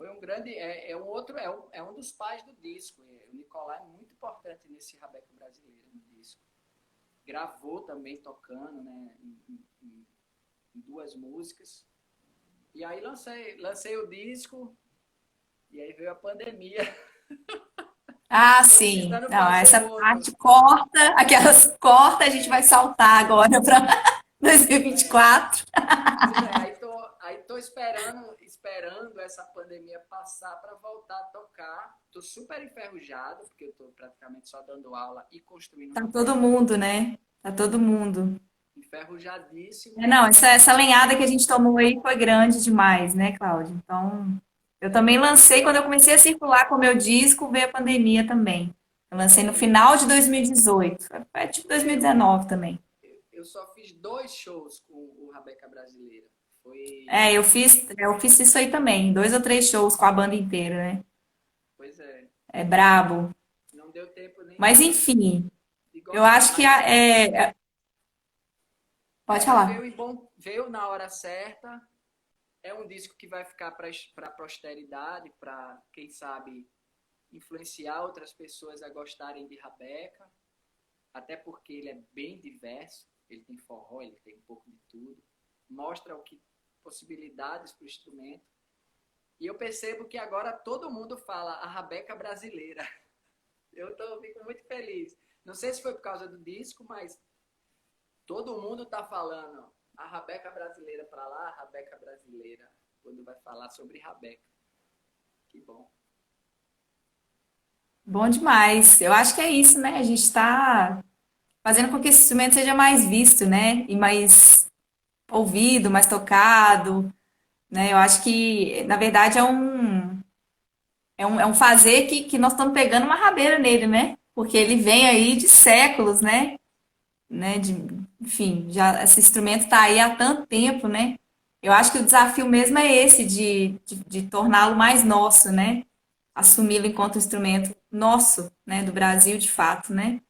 um grande, é um dos pais do disco, o Nicolai é muito importante nesse Rabeca brasileiro, no disco. Gravou também tocando, né, em 2 músicas, e aí lancei o disco, e aí veio a pandemia. Ah, Todos esse sim. ano Não, passou essa outro. parte corta, aquelas corta, a gente vai saltar agora para 2024. Pois é, aí tô esperando essa pandemia passar para voltar a tocar. Tô super enferrujado, porque eu tô praticamente só dando aula e construindo Tá uma todo banda. mundo, né? Tá todo mundo. Enferrujadíssimo. Não, essa lenhada que a gente tomou aí foi grande demais, né, Cláudia? Então, eu também lancei, quando eu comecei a circular com o meu disco, veio a pandemia também. Eu lancei no É, final de 2018, é tipo eu, 2019 também. eu só fiz 2 shows com o Rabeca Brasileira. Foi, É, eu fiz isso aí também, 2 ou 3 shows com a banda inteira, né? pois é, É brabo. não deu tempo nem Mas enfim, de eu gostar, acho que pode mas falar. veio na hora certa. É um disco que vai ficar para a posteridade, para, quem sabe, influenciar outras pessoas a gostarem de Rabeca, até porque ele é bem diverso, ele tem forró, ele tem um pouco de tudo, mostra possibilidades para o instrumento. E eu percebo que agora todo mundo fala a Rabeca brasileira. Fico muito feliz. Não sei se foi por causa do disco, mas todo mundo está falando a Rabeca brasileira para lá, a Rabeca brasileira, quando vai falar sobre Rabeca. Que bom. Bom demais. Eu acho que é isso, né? A gente está fazendo com que esse instrumento seja mais visto, né? E mais ouvido, mais tocado, né? Eu acho que, na verdade, é um fazer que nós estamos pegando uma rabeira nele, né? Porque ele vem aí de séculos, né? Enfim, já esse instrumento está aí há tanto tempo, né? Eu acho que o desafio mesmo é esse, de torná-lo mais nosso, né? Assumi-lo enquanto instrumento nosso, né? Do Brasil, de fato, né?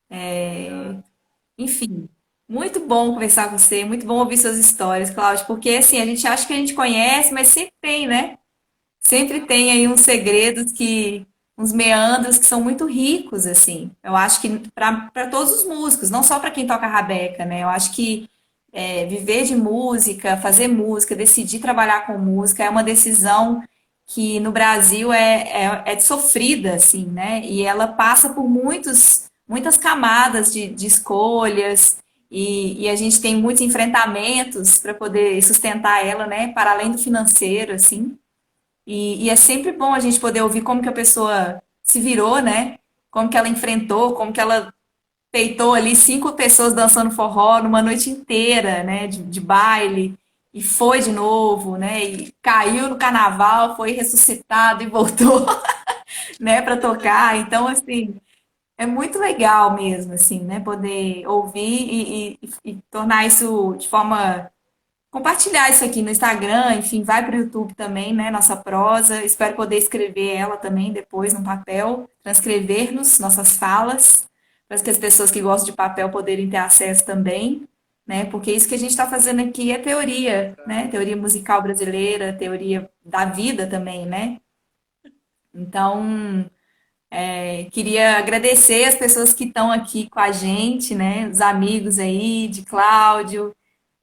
Exato. Enfim, muito bom conversar com você, muito bom ouvir suas histórias, Cláudio, porque assim, a gente acha que a gente conhece, mas sempre tem, né? Sempre tem aí uns segredos uns meandros que são muito ricos, assim. Eu acho que para todos os músicos, não só para quem toca rabeca, né? Eu acho que viver de música, fazer música, decidir trabalhar com música é uma decisão que no Brasil é sofrida, assim, né? E ela passa por muitas camadas de escolhas, e a gente tem muitos enfrentamentos para poder sustentar ela, né? Para além do financeiro, assim. E é sempre bom a gente poder ouvir como que a pessoa se virou, né? Como que ela enfrentou, como que ela peitou ali 5 pessoas dançando forró numa noite inteira, né? De baile, e foi de novo, né? E caiu no carnaval, foi ressuscitado e voltou, né, para tocar. Então, assim, é muito legal mesmo, assim, né? Poder ouvir e tornar isso de forma compartilhar isso aqui no Instagram, enfim, vai para o YouTube também, né? Nossa prosa. Espero poder escrever ela também depois no papel, transcrever-nos nossas falas, para que as pessoas que gostam de papel poderem ter acesso também, né? Porque isso que a gente está fazendo aqui é teoria, né? Bacana. Teoria musical brasileira, teoria da vida também, né? Então, queria agradecer as pessoas que estão aqui com a gente, né? Os amigos aí de Cláudio,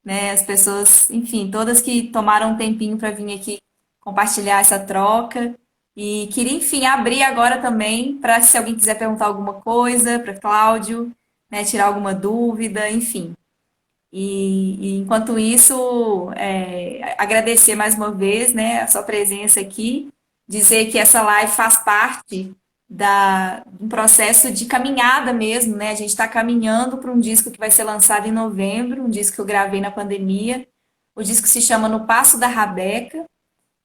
né? As pessoas, enfim, todas que tomaram um tempinho para vir aqui compartilhar essa troca. E queria, enfim, abrir agora também para se alguém quiser perguntar alguma coisa para Cláudio, né? Tirar alguma dúvida, enfim. E enquanto isso, agradecer mais uma vez, né, a sua presença aqui, dizer que essa live faz parte de um processo de caminhada mesmo, né? A gente está caminhando para um disco que vai ser lançado em novembro, um disco que eu gravei na pandemia, O disco se chama No Passo da Rabeca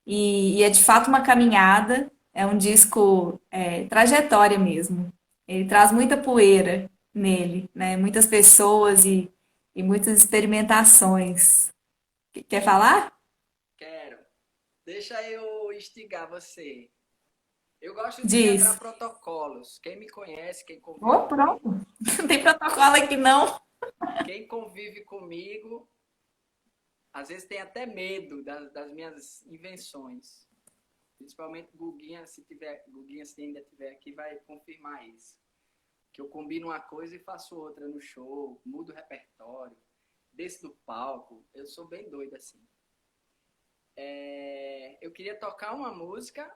e é de fato uma caminhada. É um disco trajetória mesmo. Ele traz muita poeira nele, né? Muitas pessoas e muitas experimentações. Quer falar? Quero. Deixa eu instigar você. Eu gosto de quebrar Diz. protocolos. Quem me conhece, Oh, pronto. Não tem protocolo aqui, não. quem convive comigo, às vezes tem até medo das minhas invenções. Principalmente Guguinha, se ainda tiver aqui, vai confirmar isso. Que eu combino uma coisa e faço outra no show, mudo o repertório, desço do palco. Eu sou bem doido assim. Eu queria tocar uma música,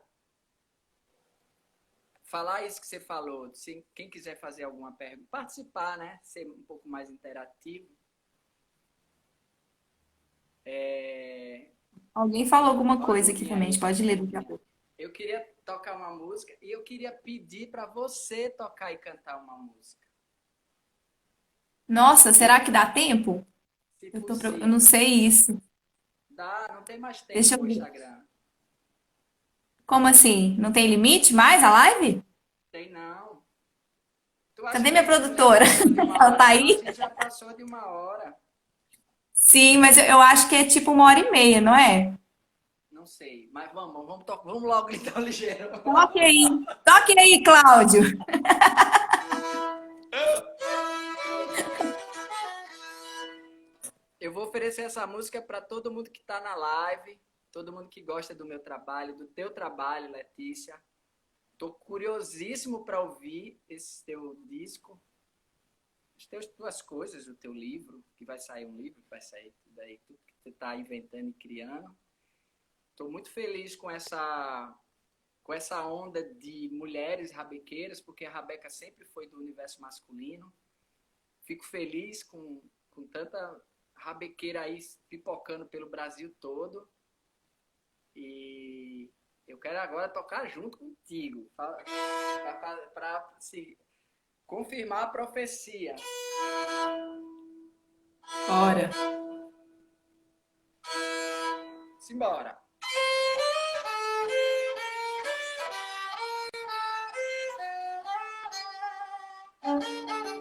falar isso que você falou, se quem quiser fazer alguma pergunta, participar, né? Ser um pouco mais interativo. Alguém falou alguma Ó, a coisa aqui Guguinha também, a aí. gente pode ler daqui a pouco. Eu queria tocar uma música e eu queria pedir para você tocar e cantar uma música, Nossa, será que dá tempo? se Eu não possível. sei isso. Dá, não tem mais Deixa tempo eu o ver. Instagram. Como assim? Não tem limite mais a live? Tem não. Tu acha Cadê que minha a gente já produtora? passou de uma Ela tá hora? Não, a aí? gente já passou de uma hora. Sim, mas eu acho que é tipo 1h30, não é? Não sei, mas vamos logo então, ligeiro. Toque aí. Toque aí, Cláudio. Eu vou oferecer essa música para todo mundo que está na live, todo mundo que gosta do meu trabalho, do teu trabalho, Letícia. Estou curiosíssimo para ouvir esse teu disco, as tuas coisas, o teu livro, que vai sair um livro, que vai sair tudo aí, tudo que você está inventando e criando. Estou muito feliz com essa onda de mulheres rabequeiras, porque a rabeca sempre foi do universo masculino. Fico feliz com tanta rabequeira aí pipocando pelo Brasil todo. E eu quero agora tocar junto contigo, para confirmar a profecia. Bora. Simbora.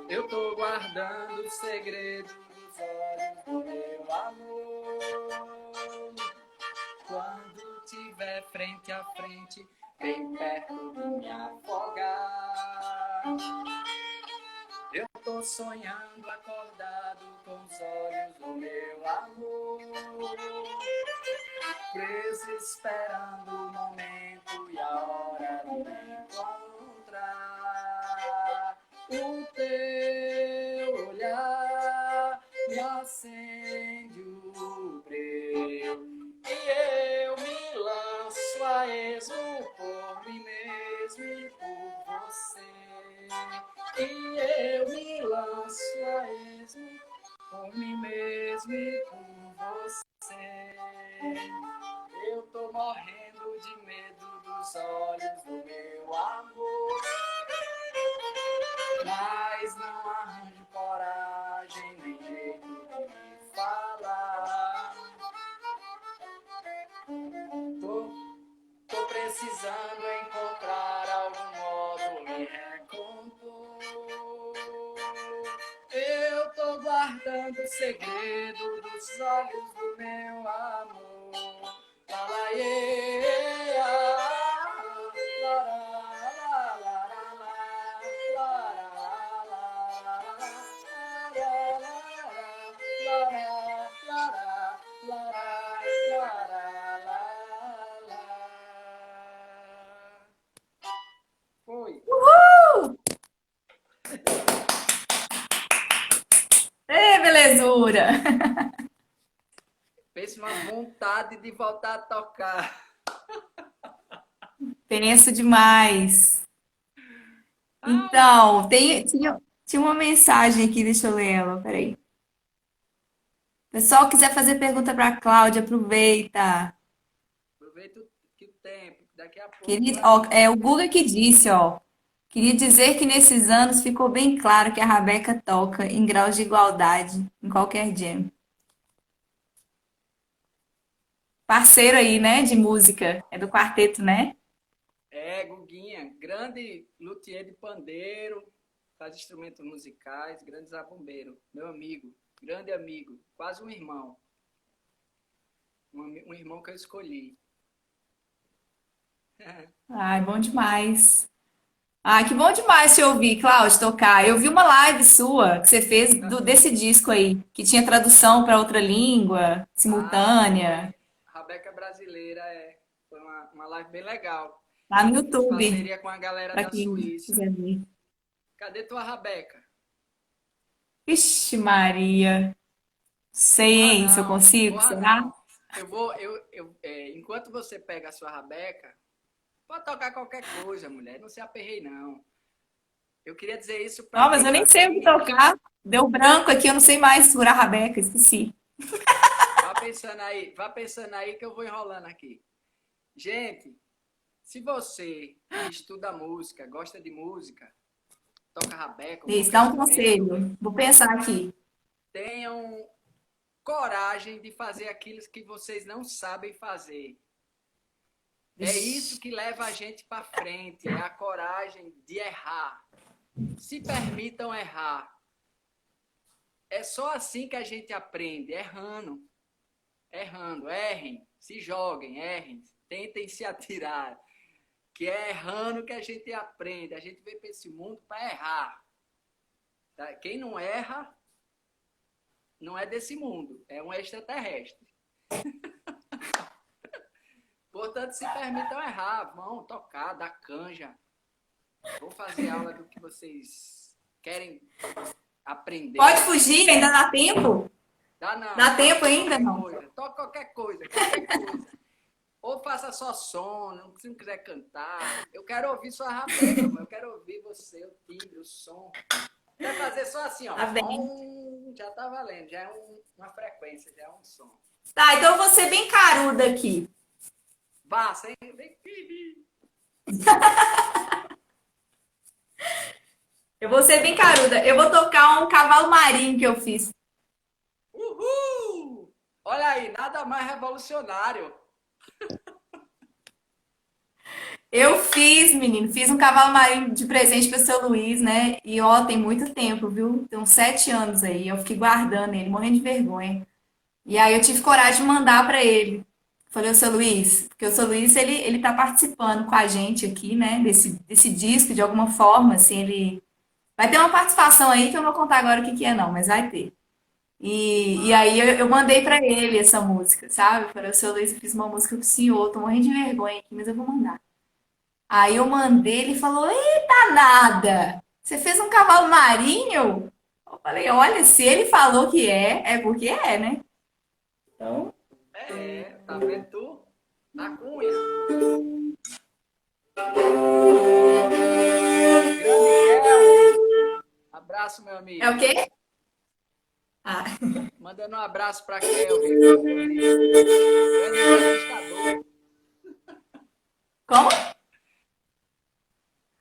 Eu tô guardando o segredo dos olhos do meu amor. Quando tiver frente a frente, bem perto de me afogar. Eu tô sonhando acordado com os olhos do meu amor. Preso esperando o momento e a hora de me encontrar. O teu olhar me acende o breu e eu me lanço a esmo por mim mesmo e por você. E eu me lanço a esmo por mim mesmo e por você. Eu tô morrendo de medo dos olhos do meu amor, mas não arranjo coragem nem jeito de me falar. Tô precisando encontrar algum modo me recompor. Eu tô guardando o segredo dos olhos do meu amor. Lalaie, foi. Ê, belezura! Fez uma vontade de voltar a tocar. Penso demais. Ai, Então, tinha uma mensagem aqui, deixa eu ler ela, peraí. Pessoal, quiser fazer pergunta para a Cláudia, aproveita. aproveita que o tempo, daqui a pouco Querido, vai. ó, é o Guga que disse, ó. Queria dizer que nesses anos ficou bem claro que a Rabeca toca em graus de igualdade em qualquer jam. parceiro aí, né, de música. É do quarteto, né? É, Guguinha, grande luthier de pandeiro, faz instrumentos musicais, grande zabumbeiro, meu amigo, grande amigo, quase um irmão. Um irmão que eu escolhi. Ai, bom demais. Ai, que bom demais te ouvir, Cláudio, tocar. Eu vi uma live sua que você fez desse disco aí, que tinha tradução para outra língua, Ah, simultânea, foi. Rabeca Brasileira foi uma live bem legal. lá no Fiz YouTube, parceria com a galera para da quem Suíça. quiser ver. Cadê tua Rabeca? Vixe, Maria. Sei, Corra hein, se eu não, consigo, corra será? não. Enquanto você pega a sua Rabeca, pode tocar qualquer coisa, mulher, não se aperrei não. Eu queria dizer isso para Não, mas quem eu nem já sei o que tem. tocar. Deu branco aqui, eu não sei mais segurar a rabeca, esqueci. Vá pensando aí que eu vou enrolando aqui. Gente, se você estuda música, gosta de música, toca rabeca ou Isso, qualquer dá um instrumento, conselho. Vou pensar aqui. tenham coragem de fazer aquilo que vocês não sabem fazer. É isso Vixe. que leva a gente para frente, é a coragem de errar. Se permitam errar. É só assim que a gente aprende, errando. Errando, errem, se joguem, errem, tentem se atirar. Que é errando que a gente aprende. A gente veio para esse mundo para errar. Tá? Quem não erra, não é desse mundo, é um extraterrestre. Portanto, se permitam errar, vão tocar, dar canja. Vou fazer aula do que vocês querem aprender. Pode fugir, ainda dá tempo? Dá não. Dá tempo ainda, não? Toca qualquer coisa, qualquer coisa. Ou faça só som, se não quiser cantar. Eu quero ouvir sua rabeca, eu quero ouvir você, o timbre, o som. Quer fazer só assim, ó. Tá bem. Já tá valendo, já é uma frequência, já é um som. Tá, então eu vou ser bem caruda aqui. Vá, sem... Eu vou ser bem caruda. Eu vou tocar um cavalo marinho que eu fiz. Uhul! Olha aí, nada mais revolucionário. Eu fiz, menino, fiz um cavalo marinho de presente para o seu Luiz, né? E ó, tem muito tempo, viu? Tem uns 7 anos aí. Eu fiquei guardando ele, morrendo de vergonha. E aí eu tive coragem de mandar para ele. Falei, ô seu Luiz, porque o seu Luiz, ele tá participando com a gente aqui, né? Desse disco, de alguma forma, assim, ele vai ter uma participação aí que eu não vou contar agora o que que é, não, mas vai ter. E aí eu mandei para ele essa música, sabe? Eu falei, ô seu Luiz, eu fiz uma música pro senhor, tô morrendo de vergonha aqui, mas eu vou mandar. Aí eu mandei, ele falou, eita nada! Você fez um cavalo marinho? Eu falei, olha, se ele falou que é porque é, né? Então, Tá vendo tu? Na cunha. Grande Kel. Abraço, meu amigo. é o quê? Ah, Mandando um abraço para Kelvin. Grande entrevistador. como?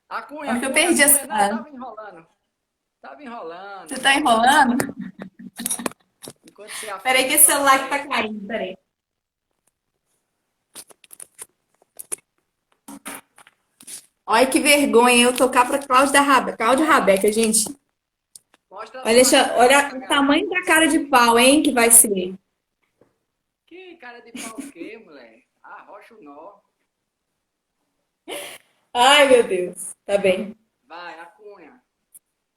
A cunha, Porque eu perdi Cunha. Não, essa. tava enrolando. Tava enrolando. Você tá enrolando? Enquanto você afina Peraí que esse sua celular que rabeca. tá caindo, peraí. Olha que vergonha eu tocar pra Cláudia Rabeca, gente. Mostra a Olha, sua olha rabeca, o galera. tamanho da cara de pau, hein, que vai ser. Que cara de pau o quê, moleque? Arrocha o nó. Ai, meu Deus. Tá bem. Vai, a cunha.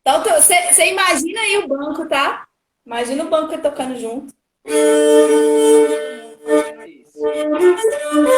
Então, você imagina aí o banco, tá? Imagina o banco tocando junto. Fazendo isso.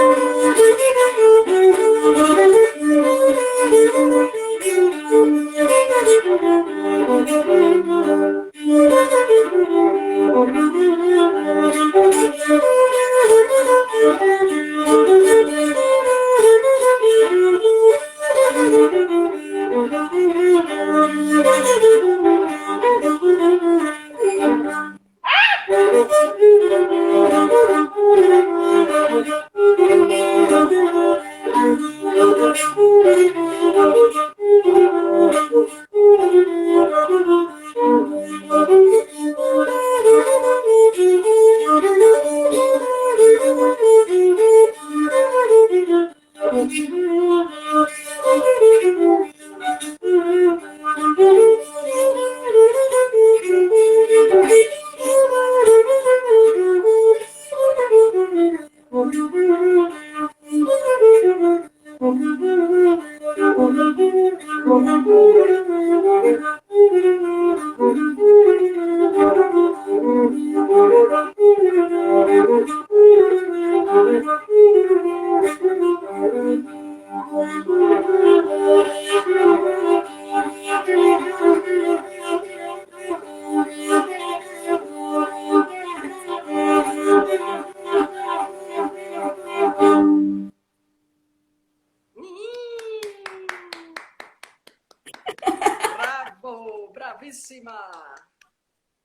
bravíssima!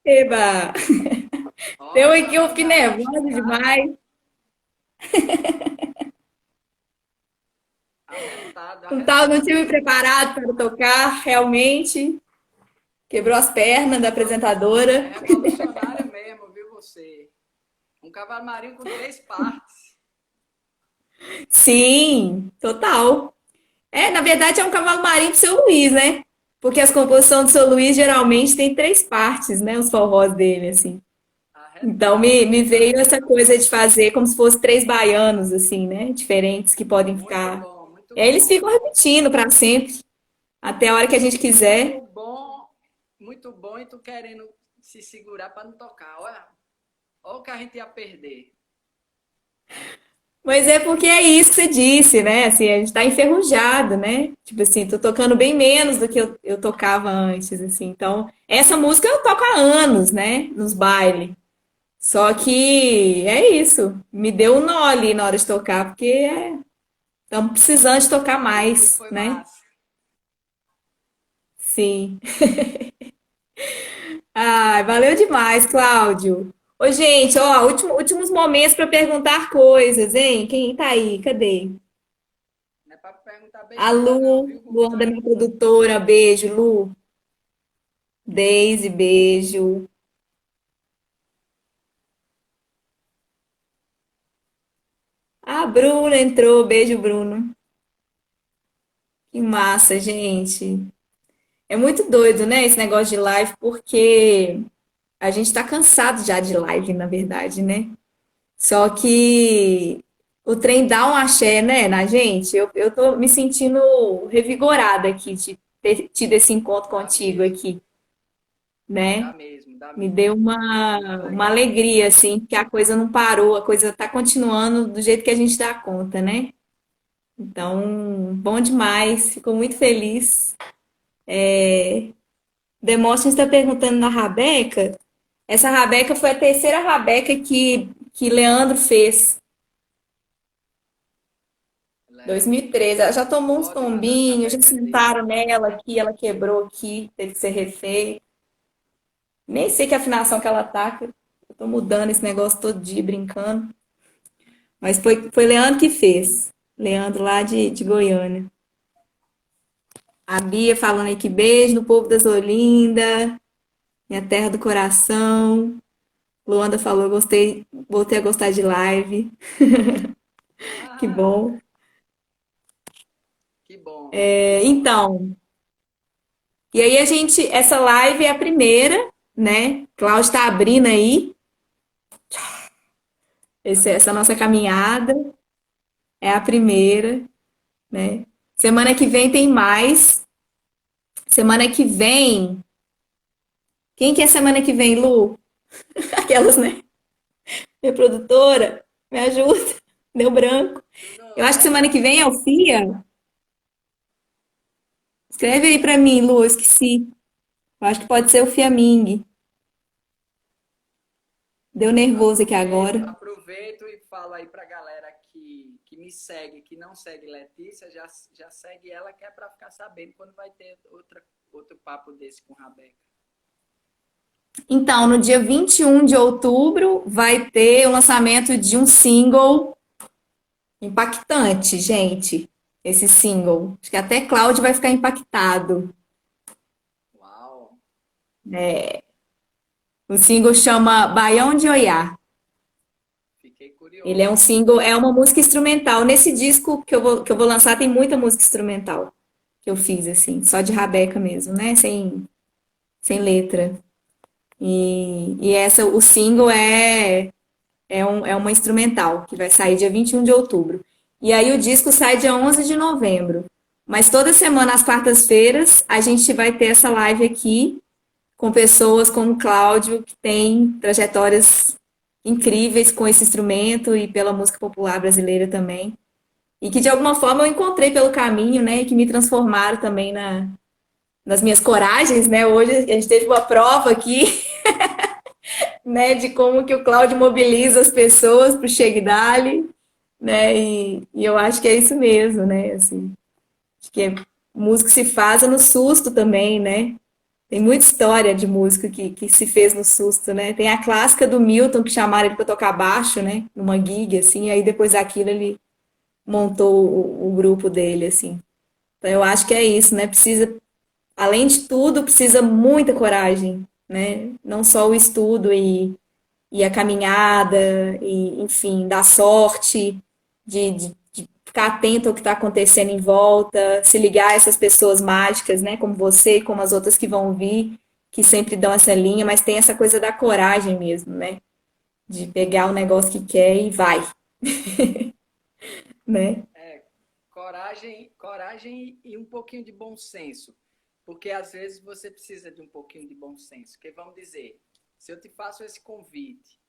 Eba! Eu Olha, aqui, eu fiquei Maria, nervosa demais. arretado, Um tal, não tinha arretado. me preparado para tocar, realmente. Quebrou as pernas da É apresentadora. revolucionária mesmo, viu você? Um cavalo marinho com três partes. Sim, total. É, na verdade é um cavalo marinho pro seu Luiz, né? Porque as composições do seu Luiz geralmente tem três partes, né? Os forrós dele, assim. Então Arretado, me veio arretado. essa coisa de fazer como se fosse três baianos, assim, né? Diferentes que podem Muito ficar. bom, muito E aí eles bom. ficam repetindo para sempre, até a hora que a gente quiser. Muito bom, e tu querendo se segurar para não tocar. Olha o que a gente ia perder. Mas é porque é isso que você disse, né? Assim, a gente tá enferrujado, né? Tipo assim, tô tocando bem menos do que eu tocava antes, assim. Então, essa música eu toco há anos, né? Nos bailes. Só que é isso. Me deu um nó ali na hora de tocar, porque estamos precisando de tocar E mais, foi né? massa. Sim. Ai, valeu demais, Cláudio. Ô, gente, ó, últimos momentos para perguntar coisas, hein? Quem tá aí? Cadê? Não é para perguntar A besteira, não, Lu, viu, Luanda, Guga? minha produtora. Beijo, Lu. Deise, beijo. A Bruna entrou. Beijo, Bruno. Que massa, gente. É muito doido, né, esse negócio de live, porque a gente tá cansado já de live, na verdade, né? Só que o trem dá um axé, né, na gente. Eu tô me sentindo revigorada aqui de ter tido esse encontro Dá contigo mesmo, aqui, né? dá mesmo, dá Me mesmo. deu Muito uma legal. alegria, assim, que a coisa não parou, a coisa tá continuando do jeito que a gente dá conta, né? Então, bom demais, fico muito feliz. Demóstenes está perguntando na Rabeca. Essa Rabeca foi a terceira Rabeca que Leandro fez. Legal. 2013. Ela já tomou uns Ótimas as tombinhos, já rabecas dele. sentaram nela aqui, ela quebrou aqui, teve que ser refeita. Nem sei que afinação que ela tá, que eu tô mudando esse negócio todo dia, brincando. Mas foi Leandro que fez. Leandro lá de Goiânia. A Bia falando aí que beijo no povo das Olinda, minha terra do coração. Luanda falou, gostei, voltei a gostar de live. Que Ah, bom. que bom, que bom. Então, e aí essa live é a primeira, né? Cláudio está abrindo aí essa nossa caminhada, é a primeira, né? Semana que vem tem mais. Semana que vem, quem que é semana que vem, Lu? Aquelas, né? Minha produtora, me ajuda. Deu branco. Eu Não, acho que semana que vem é o FIA. Escreve aí pra mim, Lu, eu esqueci. Eu acho que pode ser o Fiaming. Deu nervoso aqui agora. aproveito e falo aí pra galera que me segue, que não segue Letícia, já segue ela, que é pra ficar sabendo quando vai ter outro papo desse com Rabeca. Então, no dia 21 de outubro, vai ter o lançamento de um single impactante, gente. Esse single. Acho que até Cláudio vai ficar impactado. Uau! O single chama Baião de Oiá. Fiquei Ele é um curioso. single, é uma música instrumental. Nesse disco que eu vou lançar tem muita música instrumental que eu fiz, assim, só de rabeca mesmo, né? Sem letra. O single é uma instrumental, que vai sair dia 21 de outubro. E aí o disco sai dia 11 de novembro. Mas toda semana, às quartas-feiras, a gente vai ter essa live aqui com pessoas como o Cláudio, que tem trajetórias incríveis com esse instrumento e pela música popular brasileira também. E que de alguma forma eu encontrei pelo caminho, né? E que me transformaram também nas minhas coragens, né? Hoje a gente teve uma prova aqui, né? De como que o Cláudio mobiliza as pessoas para o Chegue Dali, né? E eu acho que é isso mesmo, né? Assim, acho que música se faz no susto também, né? Tem muita história de músico que se fez no susto, né? Tem a clássica do Milton, que chamaram ele para tocar baixo, né? Numa gig, assim, aí depois daquilo ele montou o grupo dele, assim. Então eu acho que é isso, né? Precisa, além de tudo, precisa muita coragem, né? Não só o estudo e a caminhada, e, enfim, dar sorte, de ficar atento ao que está acontecendo em volta, se ligar a essas pessoas mágicas, né? Como você e como as outras que vão vir, que sempre dão essa linha, mas tem essa coisa da coragem mesmo, né? De pegar o negócio que quer e vai, né? É, coragem e um pouquinho de bom senso. Porque às vezes você precisa de um pouquinho de bom senso. Porque vamos dizer, se eu te faço esse convite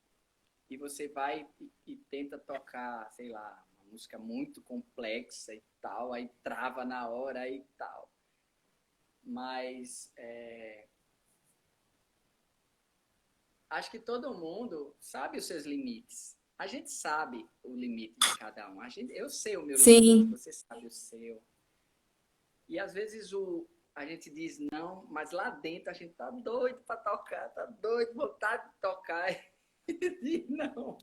e você vai e tenta tocar, sei lá, uma música muito complexa e tal, aí trava na hora e tal. Mas acho que todo mundo sabe os seus limites. A gente sabe o limite de cada um. Eu sei o meu limite, Sim, você sabe o seu. E às vezes a gente diz não, mas lá dentro a gente tá doido para tocar, tá doido, vontade de tocar e diz não.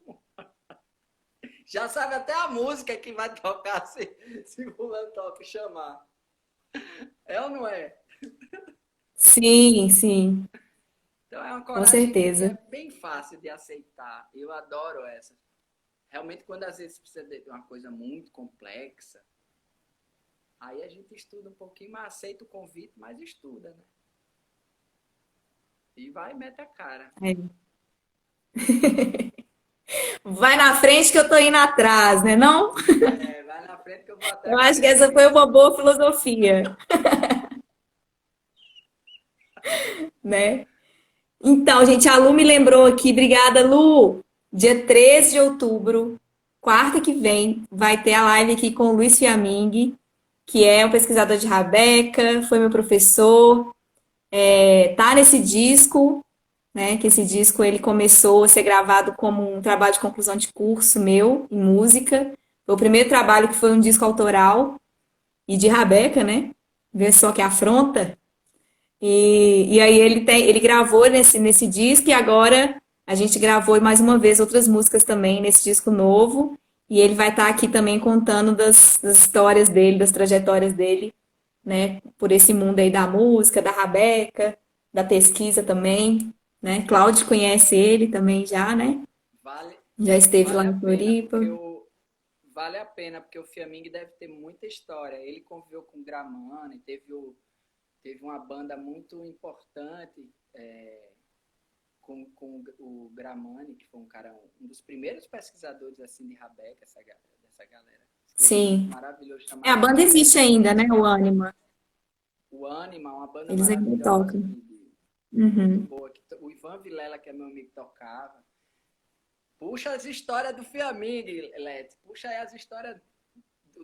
Já sabe até a música que vai tocar se fulano toca chamar. É ou não é? sim, sim, Então é uma com coragem que é certeza. bem fácil de aceitar. Eu adoro essa. Realmente, quando às vezes precisa de uma coisa muito complexa, aí a gente estuda um pouquinho, mas aceita o convite, mas estuda, né? E vai e mete a cara. É. Vai na frente que eu tô indo atrás, né? Não? Vai na frente que eu vou Eu atrás com acho que essa foi certeza. uma boa filosofia, né? Então, gente, a Lu me lembrou aqui, obrigada, Lu. Dia 13 de outubro, quarta que vem, vai ter a live aqui com o Luiz Fiaming, que é um pesquisador de Rabeca, foi meu professor, tá nesse disco, né? Que esse disco ele começou a ser gravado como um trabalho de conclusão de curso meu em música. Foi o primeiro trabalho que foi um disco autoral e de Rabeca, né? Vê só que afronta. E aí ele gravou nesse disco e agora a gente gravou mais uma vez outras músicas também nesse disco novo. E ele vai estar aqui também contando das histórias dele, das trajetórias dele, né? Por esse mundo aí da música, da Rabeca, da pesquisa também, né? Cláudio conhece ele também já, né? Vale, Já esteve lá vale a em pena, Floripa. porque o Fiaming deve ter muita história. Ele conviveu com o Gramani, teve uma banda muito importante com o Gramani, que foi um dos primeiros pesquisadores assim de Rabeca, dessa galera. Escreveu um livro Sim. maravilhoso É, a chamado banda Rabeca existe e ainda, Outras né? O Canções. Anima. O Anima, uma banda Eles ainda maravilhosa, tocam. muito Uhum. boa. O Ivan Vilela, que é meu amigo, tocava. Puxa as histórias do Fiaming, Lete. Puxa aí as histórias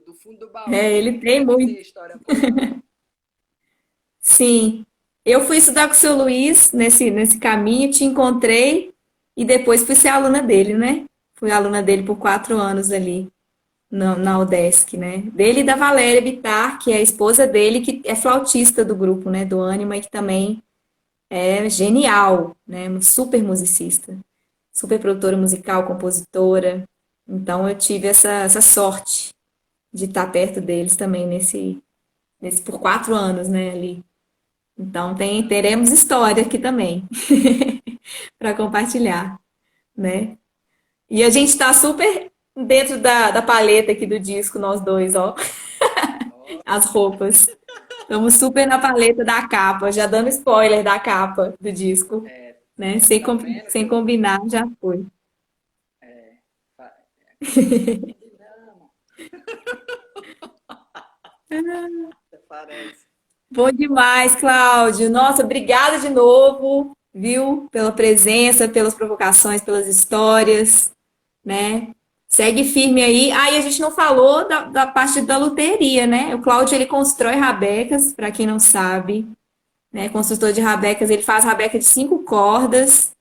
do fundo do baú, É, que ele ele tem deve muito. ter história boa. Sim. Eu fui estudar com o seu Luiz nesse caminho, te encontrei e depois fui ser aluna dele, né? Fui aluna dele por 4 anos ali na UDESC, né? Dele e da Valéria Bittar, que é a esposa dele, que é flautista do grupo, né? Do Anima e que também é genial, né? Uma super musicista, super produtora musical, compositora. Então eu tive essa sorte de estar perto deles também nesse por 4 anos, né? Ali. Então teremos história aqui também para compartilhar, né? E a gente está super dentro da paleta aqui do disco, nós dois, ó, Ó, as roupas. Estamos super na paleta da capa, já dando spoiler da capa do disco, né? tá vendo que Sem combinar, já foi. combinamos. Até parece. Bom demais, Cláudio. Nossa, obrigada de novo, viu? Pela presença, pelas provocações, pelas histórias, né? Segue firme aí. Ah, e a gente não falou da parte da luteria, né? O Cláudio, ele constrói rabecas, para quem não sabe, né? Construtor de rabecas, ele faz rabeca de 5 cordas,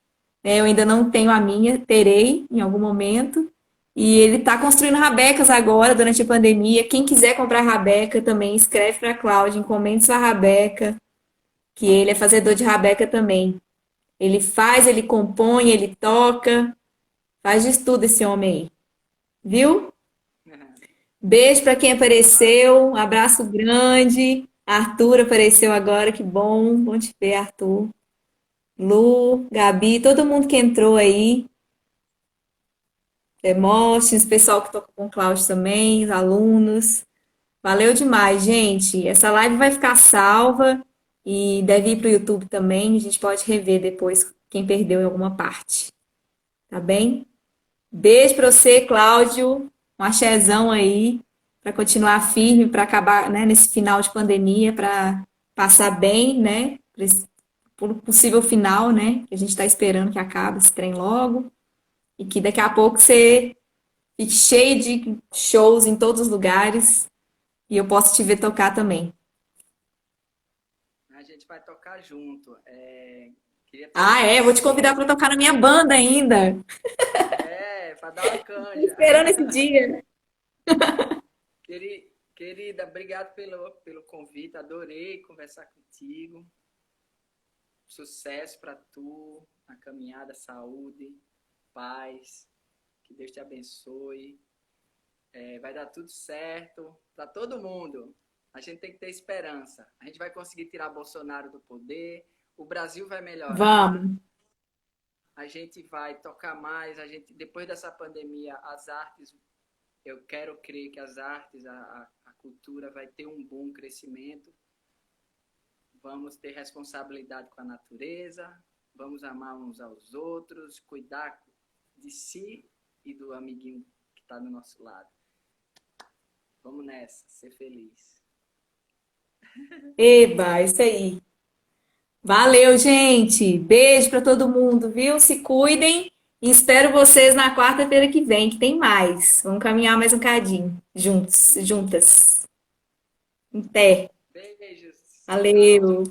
né? Eu ainda não tenho a minha, terei em algum momento. E ele está construindo rabecas agora, durante a pandemia. Quem quiser comprar rabeca também, escreve para a Cláudia, encomende sua rabeca, que ele é fazedor de rabeca também. Ele faz, ele compõe, ele toca, faz de tudo esse homem aí, viu? Beijo para quem apareceu, um abraço grande. Arthur apareceu agora, que bom, bom te ver, Arthur. Lu, Gabi, todo mundo que entrou aí. Demóstenes, pessoal que toca com o Cláudio também, os alunos. Valeu demais, gente. Essa live vai ficar salva e deve ir para o YouTube também. A gente pode rever depois quem perdeu em alguma parte. Tá bem? Beijo para você, Cláudio. Um axézão aí para continuar firme, para acabar, né, nesse final de pandemia, para passar bem, né? Por um possível final, né? Que a gente está esperando que acabe esse trem logo. E que daqui a pouco você fique cheio de shows em todos os lugares e eu posso te ver tocar também. A gente vai tocar junto. Queria Ah, pedir é? Vou te convidar licença. para tocar na minha banda ainda. Para dar uma canja. Esperando esse dia. Querida, obrigado pelo convite. Adorei conversar contigo. Sucesso para tu na caminhada, saúde, paz. Que Deus te abençoe. Vai dar tudo certo para todo mundo. A gente tem que ter esperança. A gente vai conseguir tirar Bolsonaro do poder. O Brasil vai melhorar. Vamos. A gente vai tocar mais. Depois dessa pandemia, as artes, eu quero crer que as artes, a cultura vai ter um bom crescimento. Vamos ter responsabilidade com a natureza. Vamos amar uns aos outros, cuidar de si e do amiguinho que está do nosso lado. Vamos nessa, ser feliz. Eba, isso aí. Valeu, gente. Beijo para todo mundo, viu? Se cuidem e espero vocês na quarta-feira que vem, que tem mais. Vamos caminhar mais um cadinho, juntos, juntas. Até. Beijos. Tchau. Valeu.